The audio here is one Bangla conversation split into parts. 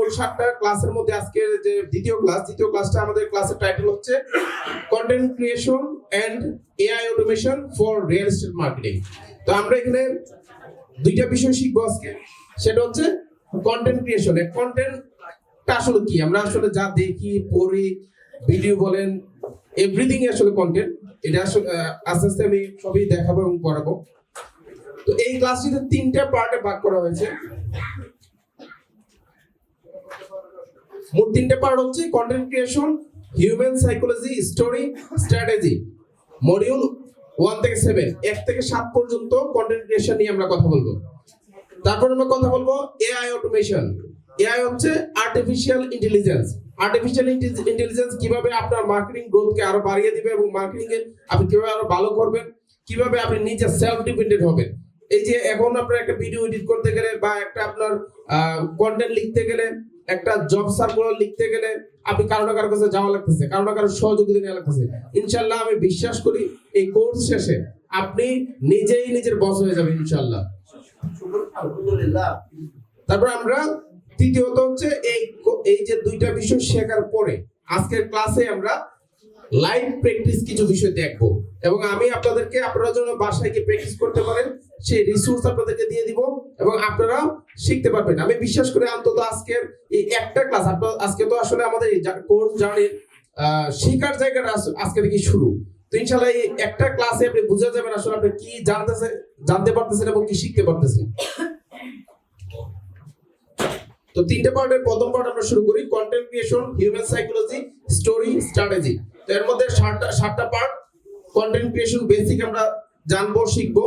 মোট 7টা ক্লাসের মধ্যে আজকে যে দ্বিতীয় ক্লাসটা আমাদের ক্লাসের টাইটেল হচ্ছে content creation and AI automation for real estate marketing. তো আমরা এখানে দুইটা বিষয় শিখবো আজকে, সেটা হচ্ছে কন্টেন্ট ক্রিয়েশন। কন্টেন্টটা আসলে কি, আমরা আসলে যা দেখি পড়ি, ভিডিও বলেন, এভরিথিং আসলে কন্টেন্ট। এটা আসলে আস্তে আস্তে আমি সবই দেখাবো এবং পড়াবো। তো এই ক্লাসটিতে 3টা পার্টে ভাগ করা হয়েছে। মোট 3টে পার্ট হচ্ছে content creation, human psychology, story, strategy. Module 1 থেকে 7, 1 থেকে 7 পর্যন্ত কন্টেন্ট ক্রিয়েশন নিয়ে আমরা কথা বলবো। তারপর আমরা কথা বলবো এআই অটোমেশন। এআই হচ্ছে আর্টিফিশিয়াল ইন্টেলিজেন্স। আর্টিফিশিয়াল ইন্টেলিজেন্স কিভাবে আপনার মার্কেটিং গ্রোথকে আরো বাড়িয়ে দিবে এবং মার্কেটিং এ আপনি কিভাবে আরো ভালো করবেন, কিভাবে আপনি নিজে সেলফ ডিপেন্ডেন্ট হবেন। এই যে এখন আপনার একটা ভিডিও এডিট করতে গেলে বা একটা আপনার কন্টেন্ট লিখতে গেলে, একটা জব সার্কুলার লিখতে গেলে আপনি কারো না কারো কাছে যাওয়া লাগতেছে, কারো না কারো সহযোগিতা নেওয়া লাগতেছে। ইনশাআল্লাহ আমি বিশ্বাস করি এই কোর্স শেষে আপনি নিজেই নিজের বস হয়ে যাবেন ইনশাআল্লাহ। আলহামদুলিল্লাহ। তারপর আমরা তৃতীয়ত হচ্ছে এই যে 2টা বিষয় শেখার পরে আজকের ক্লাসে আমরা লাইভ প্র্যাকটিস কিছু বিষয় দেখবো এবং আমি আপনাদেরকে আপনারা জন্য বাসায় গিয়ে প্র্যাকটিস করতে পারেন সেই রিসোর্স আপনাদেরকে দিয়ে দিব এবং আপনারা শিখতে পারবেন। আমি বিশ্বাস করি অন্তত আজকের এই একটা ক্লাস, আজকে তো আসলে আমাদের কোর্স জার্নির শেখার জায়গাটা আজকে থেকে শুরু। তো ইনশাআল্লাহ এই একটা ক্লাসে আপনি বুঝে যাবেন আসলে আপনি কি জানতে পারতেছেন এবং কি শিখতে পারতেছেন। তো 3টে পার্টের প্রথম পার্ট আমরা শুরু করি, content creation, human psychology, story, strategy. তো এর মধ্যে 7টা পার্ট। কন্টেন্ট ক্রিয়েশন বেসিক আমরা জানবো, শিখবো।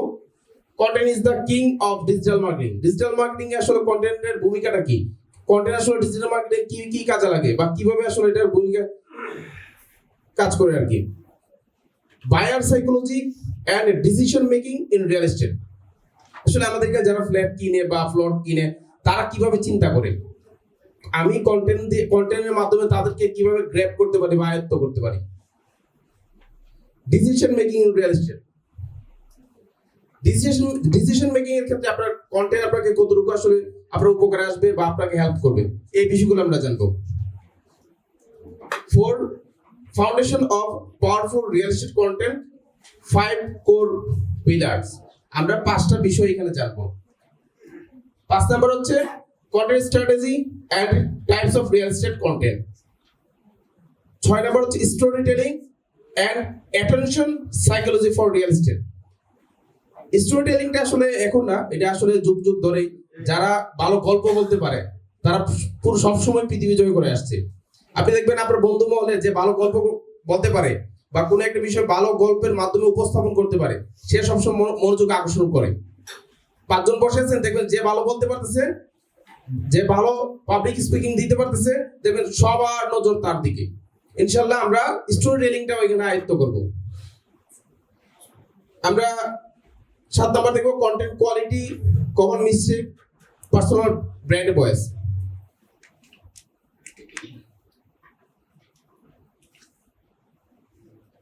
Content is the king of digital marketing. Digital marketing এ আসলে কন্টেন্টের ভূমিকাটা কি, কন্টেন্ট আসলে ডিজিটাল মার্কেটিং কি কি কাজে লাগে বা কিভাবে আসলে এটার ভূমিকা কাজ করে আর কি। Buyer psychology and decision making in real estate. আসলে আমাদেরকে যারা ফ্ল্যাট কিনে বা প্লট কিনে তারা কিভাবে চিন্তা করে, আমি কন্টেন্টের মাধ্যমে তাদেরকে কিভাবে গ্র্যাব করতে পারি বা আয়ত্ত করতে পারি। Decision making in real estate. Decision making এর ক্ষেত্রে আপনার কন্টেন্ট আপনাকে কতটুকু আসলে আপনার উপকারে আসবে বা আপনাকে হেল্প করবে, এই বিষয়গুলো আমরা জানবো। 4 foundation of powerful real estate content, 5 core pillars. আমরা 5টা বিষয় এখানে জানবো। 5 নাম্বার হচ্ছে content strategy and types of real estate content. 6 number হচ্ছে story telling and attention psychology for real estate. Story টেলিংটা আসলে এখন না, এটা আসলে যুগ যুগ ধরে যারা ভালো গল্প বলতে পারে তারা পুরো সবসময় পৃথিবী জয় করে আসছে। আপনি দেখবেন আপনার বন্ধু মহলে যে ভালো গল্প বলতে পারে বা কোনো একটা বিষয় ভালো গল্পের মাধ্যমে উপস্থাপন করতে পারে সে সবসময় মনোযোগ আকর্ষণ করে। 5 জন বসে আছেন, দেখবেন যে ভালো বলতে পারতেছে, যে ভালো পাবলিক স্পিকিং দিতে পারতেছে, দেখবেন সবার নজর তার দিকে। ইনশাআল্লাহ আমরা স্টোরি টেলিংটা ওইখানে আয়ত্ত করব। আমরা 7 নাম্বার দেখব content quality, common mistake, personal brand voice.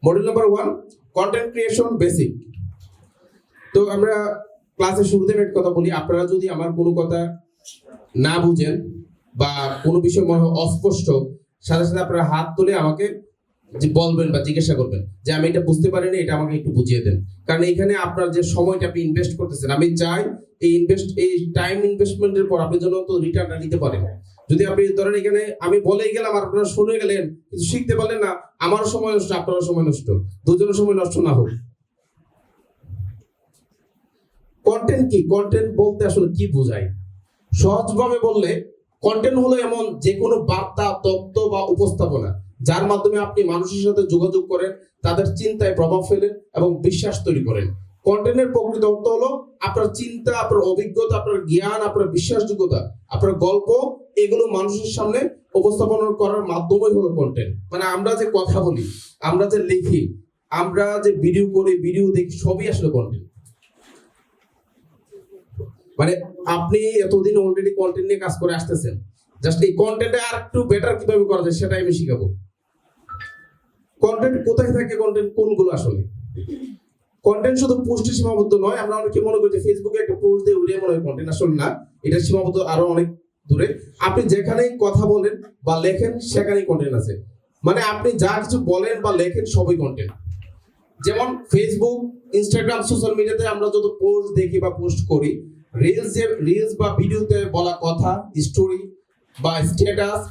Module number 1 content creation basic. তো আমরা ক্লাসের শুরুতে একটা কথা বলি, আপনারা যদি আমার কোনো কথা না বুঝেন বা কোনো বিষয় মনে হয় অস্পষ্ট, সাথে সাথে আপনারা হাত তুলে আমাকে যে বলবেন বা জিজ্ঞাসা করবেন যে আমি এটা বুঝতে পারিনি, এটা আমাকে একটু বুঝিয়ে দেন। কারণ এখানে আপনার যে সময়টা আপনি ইনভেস্ট করতেছেন, আমি চাই এই টাইম ইনভেস্টমেন্টের পর আপনি যেন তো রিটার্নটা নিতে পারেন। যদি আপনি ধরেন এখানে আমি বলেই গেলাম আর আপনারা শুনে গেলেন কিন্তু শিখতে পারলেন না, আমারও সময় নষ্ট, আপনারও সময় নষ্ট, দুজনের সময় নষ্ট না হোক। কন্টেন্ট কি, কন্টেন্ট বলতে আসলে কি বোঝায়? সহজভাবে বললে কন্টেন্ট হলো এমন যে কোনো বার্তা, তথ্য বা উপস্থাপনা যার মাধ্যমে আপনি মানুষের সাথে যোগাযোগ করেন, তাদের চিন্তায় প্রভাব ফেলেন এবং বিশ্বাস তৈরি করেন। কন্টেন্টের প্রকৃত অর্থ হলো আপনার চিন্তা, আপনার অভিজ্ঞতা, আপনার জ্ঞান, আপনার বিশ্বাসযোগ্যতা, আপনার গল্প, এগুলো মানুষের সামনে উপস্থাপন করার মাধ্যমই হলো কন্টেন্ট। মানে আমরা যে কথা বলি, আমরা যে লিখি, আমরা যে ভিডিও করি, ভিডিও দেখি, সবই আসলে কন্টেন্ট। মানে আপনি এতদিন অলরেডি কন্টেন্ট নিয়ে কাজ করে আসতেছেন, জাস্ট এই কন্টেন্টে আর একটু বেটার কিভাবে করা যায় সেটাই আমি শিখাবো। কন্টেন্ট কোথায় থাকে, কন্টেন্ট কোনগুলো আসলে? কন্টেন্ট শুধু পোস্টে সীমাবদ্ধ নয়। আমরা অনেকে মনে করি যে ফেসবুকে একটা পোস্ট দিয়ে উড়িয়ে মনে হয় কন্টেন্ট, আসলে না, এটা সীমাবদ্ধ আরো অনেক দূরে, আপনি যেখানেই কথা বলেন বা লেখেন সেখানেই কন্টেন্ট আছে। মানে আপনি যা কিছু বলেন বা লেখেন সবই কন্টেন্ট। যেমন ফেসবুক, ইনস্টাগ্রাম, সোশ্যাল মিডিয়াতে আমরা যত পোস্ট দেখি বা পোস্ট করি, রিলস বা ভিডিওতে বলা কথা, স্টোরি বা স্ট্যাটাস,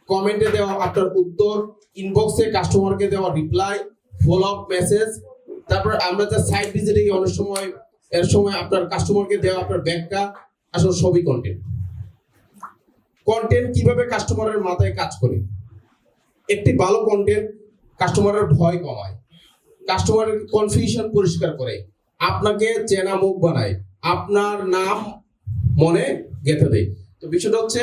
কমেন্টে দেওয়া আপনার উত্তর, ইনবক্সে কাস্টমারকে দেওয়া রিপ্লাই, ফলো আপ মেসেজ, তারপর আমরা যা সাইট ভিজিটে অনেক সময় এর সময় আপনার কাস্টমারকে দেওয়া আপনার ব্যাখ্যা, আসলে সবই কন্টেন্ট। কন্টেন্ট কিভাবে কাস্টমারের মাথায় কাজ করে? একটি ভালো কন্টেন্ট কাস্টমারের ভয় কমায়, কাস্টমারের কনফিউশন পরিষ্কার করে, আপনাকে চেনা মুখ বানায়, আপনার নাম মনে গেঁথে দেয়। তো বিষয়টা হচ্ছে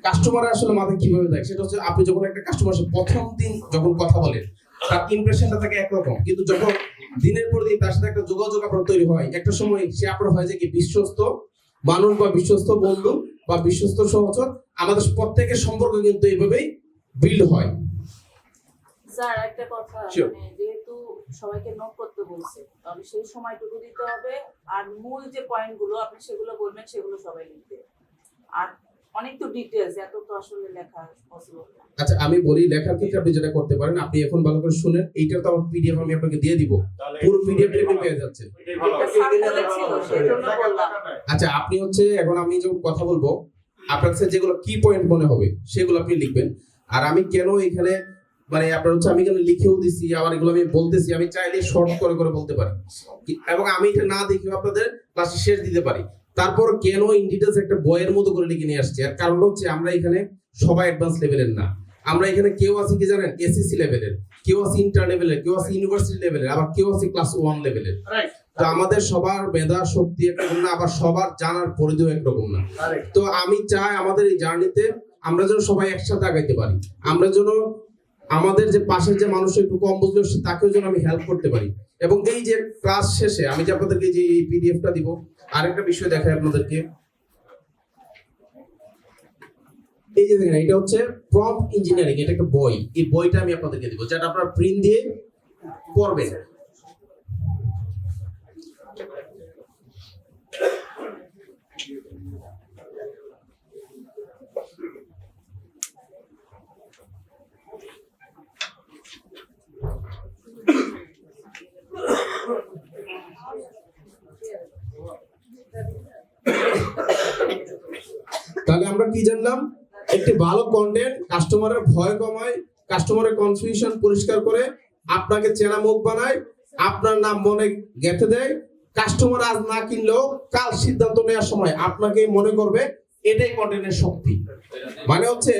কাস্টমার আসলে মাথায় কিভাবে দেয় সেটা হচ্ছে, আপনি যখন একটা কাস্টমার সাথে প্রথম দিন যখন কথা বলেন তার ইমপ্রেশনটা থাকে একরকম, কিন্তু যখন দিনের পর দিন তার সাথে একটা যোগাযোগ আপনার তৈরি হয়, একটা সময় সে আপনার হয় যে কি বিশ্বস্ত মানুষ বা বিশ্বস্ত বন্ধু বা বিশ্বস্ত সহচর। আমাদের প্রত্যেকের সম্পর্ক কিন্তু এইভাবেই বিল্ড হয়। স্যার একটা কথা, Sure. মানে যেহেতু সবাইকে নোট করতে বলছে, তাহলে সেই সময়টুকু দিতে হবে, আর মূল যে পয়েন্টগুলো আপনি সেগুলো বলবেন, সেগুলো সবাই লিখবে। আর অনেক তো ডিটেইলস, এত তো আসলে লেখা পসিবল না। আচ্ছা আমি বলি, লেখার ক্ষেত্রে আপনি যেটা করতে পারেন, আপনি এখন ভালো করে শুনেন, এইটার তো আমার পিডিএফ আমি আপনাকে দিয়ে দিব, পুরো পিডিএফ টেবিল পেয়ে যাচ্ছে। এটা স্যার বলেছিল, সেজন্য বললাম। আচ্ছা আপনি হচ্ছে এখন আমি যখন কথা বলবো আপনার কাছে যেগুলো কি পয়েন্ট মনে হবে সেগুলো আপনি লিখবেন। আর আমি কেন এখানে মানে আপনার হচ্ছে আমি এখানে লিখেও দিছি, আবার এগুলো আমি বলতেছি, আমি চাইলে শর্ট করে করে বলতে পারি, এবং আমি এটা না দেখেও আপনাদের ক্লাসে শেষ দিতে পারি। তারপর কেন ইন ডিটেলস একটা বইয়ের মতো করে লিখে নিয়ে আসছে, আর কারণ হচ্ছে আমরা এখানে সবাই অ্যাডভান্স লেভেলের না। আমরা এখানে কেউ আছি কি জানেন, এসএসসি লেভেলের, কেউ আছে ইন্টার লেভেলের, কেউ আছে ইউনিভার্সিটি লেভেলের, আবার কেউ আছে ক্লাস 1 লেভেলের। তো আমাদের সবার মেধা শক্তি একরকম না, আবার সবার জানার পরিধিও একরকম না। তো আমি চাই আমাদের এই জার্নিতে আমরা যেন সবাই একসাথে আগাইতে পারি, আমরা যেন আমাদের যে পাশের যে মানুষ একটু কম বুঝলো তাকেও যেন আমি হেল্প করতে পারি। এবং এই যে ক্লাস শেষে আমি যে আপনাদেরকে যে এই পিডিএফটা দিব, আরেকটা বিষয় দেখাই আপনাদেরকে। এই যে দেখেন, এটা হচ্ছে প্রম্পট ইঞ্জিনিয়ারিং, এটা একটা বই। এই বইটা আমি আপনাদেরকে দিব, যেটা আপনারা প্রিন্ট দিয়ে পড়বেন। তাহলে আমরা কি জানলাম? একটি ভালো কন্টেন্ট কাস্টমারের ভয় কমায়, কাস্টমারের কনফিউশন পরিষ্কার করে, আপনাকে চেনা মুখ বানায়, আপনার নাম মনে গেঁথে দেয়। কাস্টমার আজ না কিনলেও কাল সিদ্ধান্ত নেওয়ার সময় আপনাকে মনে করবে। এটাই কন্টেন্টের শক্তি। মানে হচ্ছে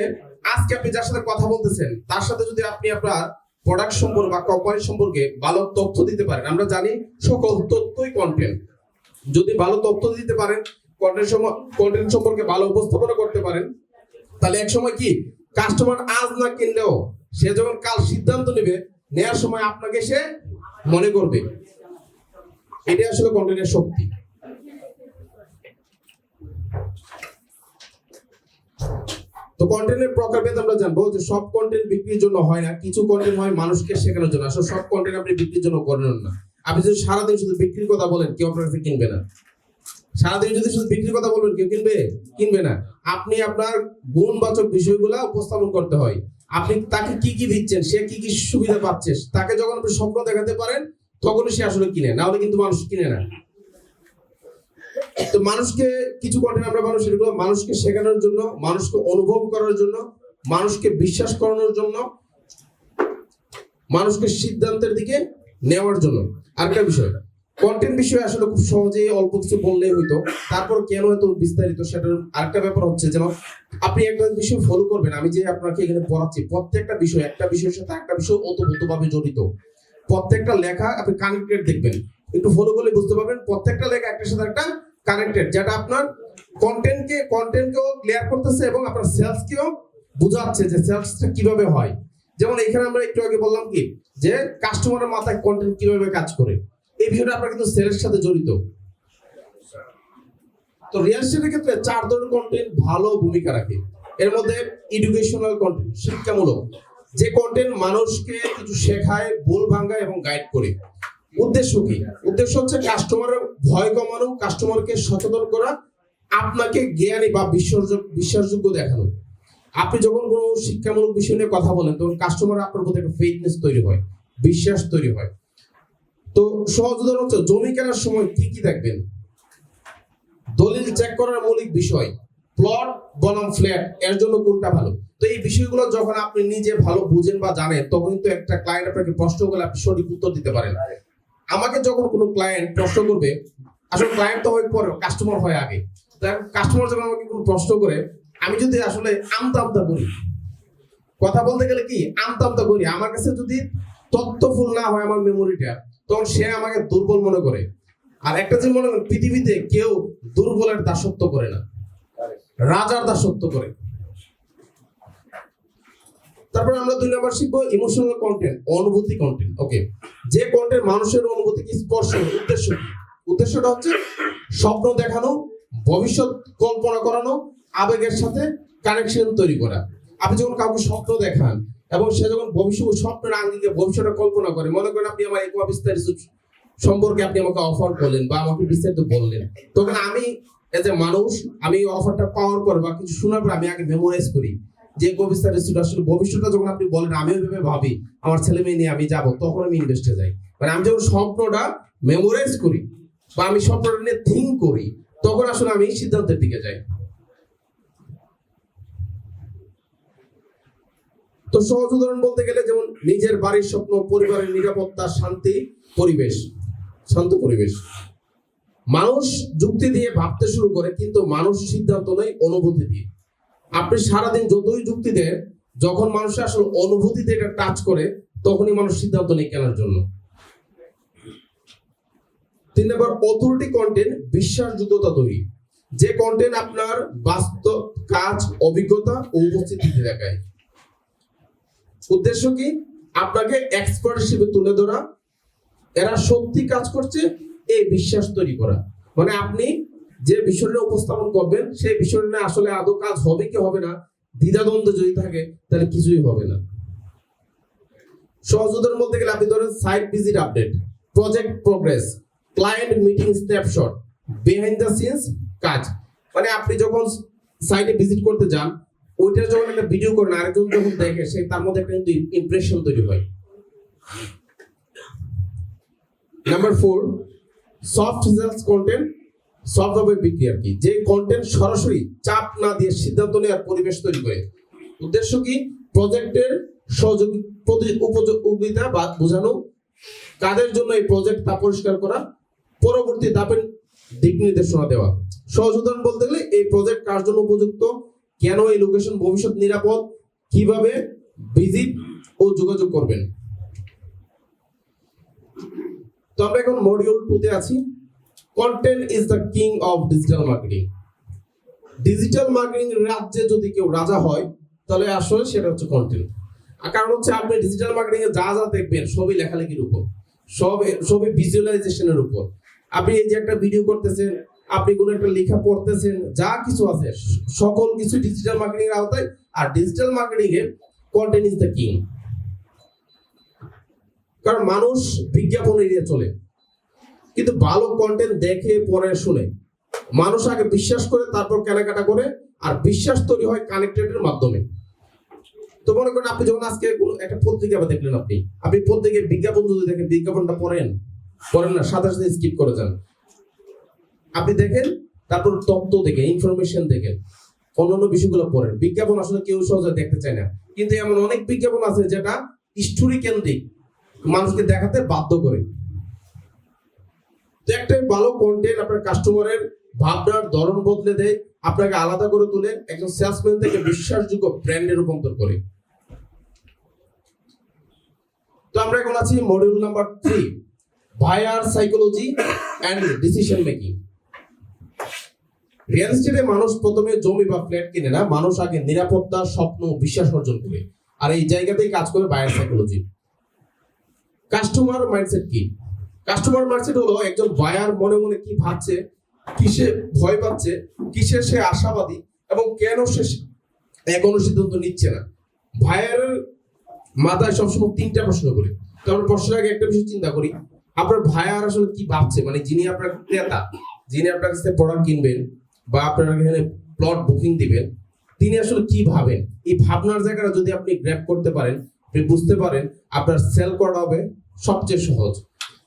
আজকে আপনি যার সাথে কথা বলতেছেন তার সাথে যদি আপনি আপনার প্রোডাক্ট সম্পর্কে বা কোম্পানি সম্পর্কে ভালো তথ্য দিতে পারেন, আমরা জানি সকল তথ্যই কন্টেন্ট। যদি ভালো তথ্য দিতে পারেন, কন্টেন্ট সম্পর্কে ভালো উপস্থাপনা করতে পারেন, তাহলে এক সময় কি কাস্টমার আজ না কিনলেও সে যখন কাল সিদ্ধান্ত নেবে, নেওয়ার সময় আপনাকে সে মনে করবে। এটাই আসলে কন্টেন্টের শক্তি। তো কন্টেন্টের প্রকারভেদ আমরা জানবো যে সব কন্টেন্ট বিক্রির জন্য হয় না, কিছু কন্টেন্ট হয় মানুষকে শেখানোর জন্য। আসলে সব কন্টেন্ট আপনি বিক্রির জন্য করেন না। আপনি যদি সারাদিন শুধু বিক্রির কথা বলেন, কেউ আপনার কাছে কিনবে না। সারাদিন যদি শুধু বিক্রির কথা বলবেন, কেউ কিনবে না। আপনি আপনার গুণবাচক বিষয়গুলো উপস্থাপন করতে হয়। আপনি তাকে কি কি দিচ্ছেন, সে কি কি সুবিধা পাচ্ছে, তাকে যখন আপনি স্বপ্ন দেখাতে পারেন তখনই সে আসলে কিনে, না হলে কিন্তু মানুষ কিনে না। তো মানুষকে কিছু কন্টেন্ট আমরা মানুষ এগুলো মানুষকে শেখানোর জন্য, মানুষকে অনুভব করার জন্য, মানুষকে বিশ্বাস করানোর জন্য, মানুষকে সিদ্ধান্তের দিকে নেওয়ার জন্য। আরেকটা বিষয়, কন্টেন্ট বিষয়ে আসলে খুব সহজেই অল্প কিছু বললেই হইতো, তারপর কেন এত বিস্তারিত সেটার আরেকটা ব্যাপার হচ্ছে যেন আপনি একটা বিষয় ফলো করবেন। আমি যে আপনাকে এখানে পড়াচ্ছি প্রত্যেকটা বিষয় একটা বিষয়ের সাথে একটা বিষয় ওতপ্রোতভাবে জড়িত। প্রত্যেকটা লেখা আপনি কানেক্টেড দেখবেন, একটু ফলো করলে বুঝতে পারবেন প্রত্যেকটা লেখা একটার সাথে একটা কানেক্টেড, যেটা আপনার কন্টেন্টকেও ক্লিয়ার করতেছে এবং আপনার সেলসকেও বোঝাচ্ছে যে সেলসটা কিভাবে হয়। যেমন এখানে আমরা একটু আগে বললাম কি যে কাস্টমারের মাথায় কন্টেন্ট কিভাবে কাজ করে, এই বিষয়টা আপনার কিন্তু সেলের সাথে জড়িত। তো রিয়েল এস্টেটের ক্ষেত্রে 4 ধরনের কন্টেন্ট ভালো ভূমিকা রাখে। এর মধ্যে এডুকেশনাল কন্টেন্ট, শিক্ষামূলক, যে কন্টেন্ট মানুষকে কিছু শেখায়, ভুল ভাঙায় এবং গাইড করে। উদ্দেশ্য কি? উদ্দেশ্য হচ্ছে কাস্টমারের ভয় কমানো, কাস্টমারকে সচেতন করা, আপনাকে জ্ঞানী বা বিশ্বাসযোগ্য দেখানো। আপনি যখন কোনো শিক্ষামূলক বিষয় নিয়ে কথা বলেন তখন কাস্টমার আপনার প্রতি একটা ফেকনেস তৈরি হয়, বিশ্বাস তৈরি হয়। তো সহজ উদাহরণ হচ্ছে জমি কেনার সময় কি কি দেখবেন? দলিল চেক করার মৌলিক বিষয়, প্লট বনাম ফ্ল্যাট, এর জন্য কোনটা ভালো। তো এই বিষয়গুলো যখন আপনি নিজে ভালো বুঝেন বা জানেন তখন কিন্তু একটা ক্লায়েন্ট আপনাকে প্রশ্ন করলে আপনি সঠিক উত্তর দিতে পারেন। আমাকে যখন কোনো ক্লায়েন্ট প্রশ্ন করবে, আসলে ক্লায়েন্ট তো হয় পরে, কাস্টমার হয় আগে। কাস্টমার যখন আমাকে কোনো প্রশ্ন করে, আমি যদি আসলে আমতা করি, কথা বলতে গেলে কি আমতা করি, আমার কাছে যদি তথ্যফুল না হয় আমার মেমোরিটা, তখন সে আমাকে দুর্বল মনে করে। আর একটা যে মনে করেন পৃথিবীতে কেউ দুর্বলের দাসত্ব করে না, রাজার দাসত্ব করে। তারপর আমরা 2 নাম্বার শিখবো ইমোশনাল কন্টেন্ট, অনুভূতি কন্টেন্ট। ওকে, যে কন্টেন্ট মানুষের অনুভূতিকে স্পর্শ করে। উদ্দেশ্যটা হচ্ছে স্বপ্ন দেখানো, ভবিষ্যৎ কল্পনা করানো, আবেগের সাথে কানেকশন তৈরি করা। আপনি যখন কাউকে স্বপ্ন দেখান এবং সে যখন স্বপ্নের আঙ্গিকে ভবিষ্যতের কল্পনা করে, মনে করেন আপনি আমার একোয়া বিস্তারিত সম্পর্কে আপনি আমাকে অফার করলেন বা আমাকে বিস্তারিত বললেন, তখন আমি এজ এ মানুষ, আমি অফারটা পাওয়ার পর বা কিছু শোনার পর আমি আগে মেমোরাইজ করি যে বিস্তারিত আসলে ভবিষ্যৎটা যখন আপনি বলেন আমি ওইভাবে ভাবি আমার ছেলে মেয়ে নিয়ে আমি যাব, তখন আমি ইনভেস্টে যাই। মানে আমি যখন স্বপ্নটা মেমোরাইজ করি বা আমি স্বপ্নটা নিয়ে থিঙ্ক করি, তখন আসলে আমি সিদ্ধান্তের দিকে যাই। তো সহজ উদাহরণ বলতে গেলে যেমন নিজের বাড়ির স্বপ্ন, পরিবারের নিরাপত্তা, শান্ত পরিবেশ। মানুষ যুক্তি দিয়ে ভাবতে শুরু করে, কিন্তু মানুষ সিদ্ধান্ত নেয় অনুভূতি দিয়ে। আপনি সারাদিন যতই যুক্তি দেন, যখন মানুষ আসলে অনুভূতিতে এটা টাচ করে, তখনই মানুষ সিদ্ধান্ত নেয় কেনার জন্য। 3 নম্বর অথরিটি কন্টেন্ট, বিশ্বাসযোগ্যতা তৈরি। যে কন্টেন্ট আপনার বাস্তব কাজ, অভিজ্ঞতা ও উপস্থিতি দেখায়। উদ্দেশ্য কি? আপনাকে এক্সপার্ট হিসেবে তুলে ধরা, এরা সত্যি কাজ করছে এই বিশ্বাস তৈরি করা। মানে আপনি যে বিষয়টা উপস্থাপন করবেন সেই বিষয়টা আসলে আদৌ কাজ হবে কি হবে না, দ্বিধাদ্বন্দ্ব যদি থাকে তাহলে কিছুই হবে না। সহজ উদাহরণ বলতে গেলে আপনি ধরেন site visit update, project progress, client meeting snapshot, behind the scenes কাজ। মানে আপনি যখন সাইটে ভিজিট করতে যান, ওইটা যখন একটা ভিডিও করেন, আরেকজন যখন দেখে, সে তার মধ্যে একটা কিন্তু ইমপ্রেশন তৈরি হয়। Number 4 soft sales content, soft ভাবে বিক্রি আর কি। যে কন্টেন্ট সরাসরি চাপ না দিয়ে সিদ্ধান্ত নেওয়ার পরিবেশ তৈরি করে। উদ্দেশ্য কি? প্রজেক্টের উপযোগিতা বা বোঝানো, কাদের জন্য এই প্রজেক্ট তা পরিষ্কার করা, পরবর্তী ধাপের দিক নির্দেশনা দেওয়া। সহজ উদাহরণ বলতে গেলে এই প্রজেক্ট কার জন্য উপযুক্ত, কেন এই লোকেশন ভবিষ্যৎ নিরাপদ, কিভাবে ভিজিট ও যোগাযোগ করবেন। তো আমরা এখন মডিউল 2 তে আছি। Content is the king of digital marketing. Digital marketing রাজ্যে যদি কেউ রাজা হয়, তাহলে আসলে সেটা হচ্ছে কন্টেন্ট। আর কারণ হচ্ছে আপনি ডিজিটাল মার্কেটিং এ যা যা দেখবেন সবই লেখালেখির উপর, সবই ভিজুয়ালাইজেশনের উপর। আপনি এই যে একটা ভিডিও করতেছেন, আপনি কোনো একটা লেখা পড়তেছেন, যা কিছু আছে সকল কিছু ডিজিটাল মার্কেটিং এর আওতায়। আর ডিজিটাল মার্কেটিং এ কন্টেন্ট ইজ দ্য কিং। কারণ মানুষ বিজ্ঞাপন এড়িয়ে চলে, কিন্তু ভালো কন্টেন্ট দেখে পড়ে শুনে মানুষ আগে বিশ্বাস করে, তারপর কেনাকাটা করে। আর বিশ্বাস তৈরি হয় কানেক্টেডের মাধ্যমে। তো মনে করেন আপনি যখন আজকে কোনো একটা পত্রিকা দেখলেন, আপনি পত্রিকায় বিজ্ঞাপন যদি দেখেন, বিজ্ঞাপনটা পড়েন না, সাথে সাথে স্কিপ করে যান। আপনি দেখেন, তারপর তথ্য দেখেন, ইনফরমেশন দেখেন, অন্যান্য বিষয়গুলো পড়েন। বিজ্ঞাপন আসলে কেউ সহজে দেখতে চায় না, কিন্তু এমন অনেক বিজ্ঞাপন আছে যেটা স্টোরি কেন্দ্রিক, মানুষকে দেখাতে বাধ্য করে। তো একটা ভালো কন্টেন্ট আপনার কাস্টমারের ভাবনার ধরন বদলে দেয়, আপনাকে আলাদা করে তুলে একজন সেলসম্যান থেকে বিশ্বাসযোগ্য ব্র্যান্ডে রূপান্তর করে। তো আমরা এখন আছি module number 3, buyer psychology and decision making. Real এস্টেটে মানুষ প্রথমে জমি বা ফ্ল্যাট কিনে না, মানুষ আগে নিরাপত্তা, স্বপ্ন, বিশ্বাস অর্জন করে। আর এই জায়গাতেই কাজ করে বায়ার সাইকোলজি। কাস্টমার মাইন্ডসেট কি? কাস্টমার মাইন্ডসেট হলো একজন বায়ার মনে মনে কি ভাবছে, কিসে ভয় পাচ্ছে, কিসে সে আশাবাদী, এবং কেন সে এখনো সিদ্ধান্ত নিচ্ছে না। বায়ারের মাথায় সবসময় 3টা প্রশ্ন করি। তো আমরা প্রশ্নের আগে একটা বিষয় চিন্তা করি, আপনার বায়ার আসলে কি ভাবছে। মানে যিনি আপনার ক্রেতা, যিনি আপনার কাছে প্রোডাক্ট কিনবেন বা আপনারা এখানে প্লট বুকিং দিবেন, তিনি আসলে কি ভাবেন, এই ভাবনার জায়গাটা যদি আপনি গ্র্যাব করতে পারেন, আপনি বুঝতে পারেন, আপনার সেল করা হবে সবচেয়ে সহজ।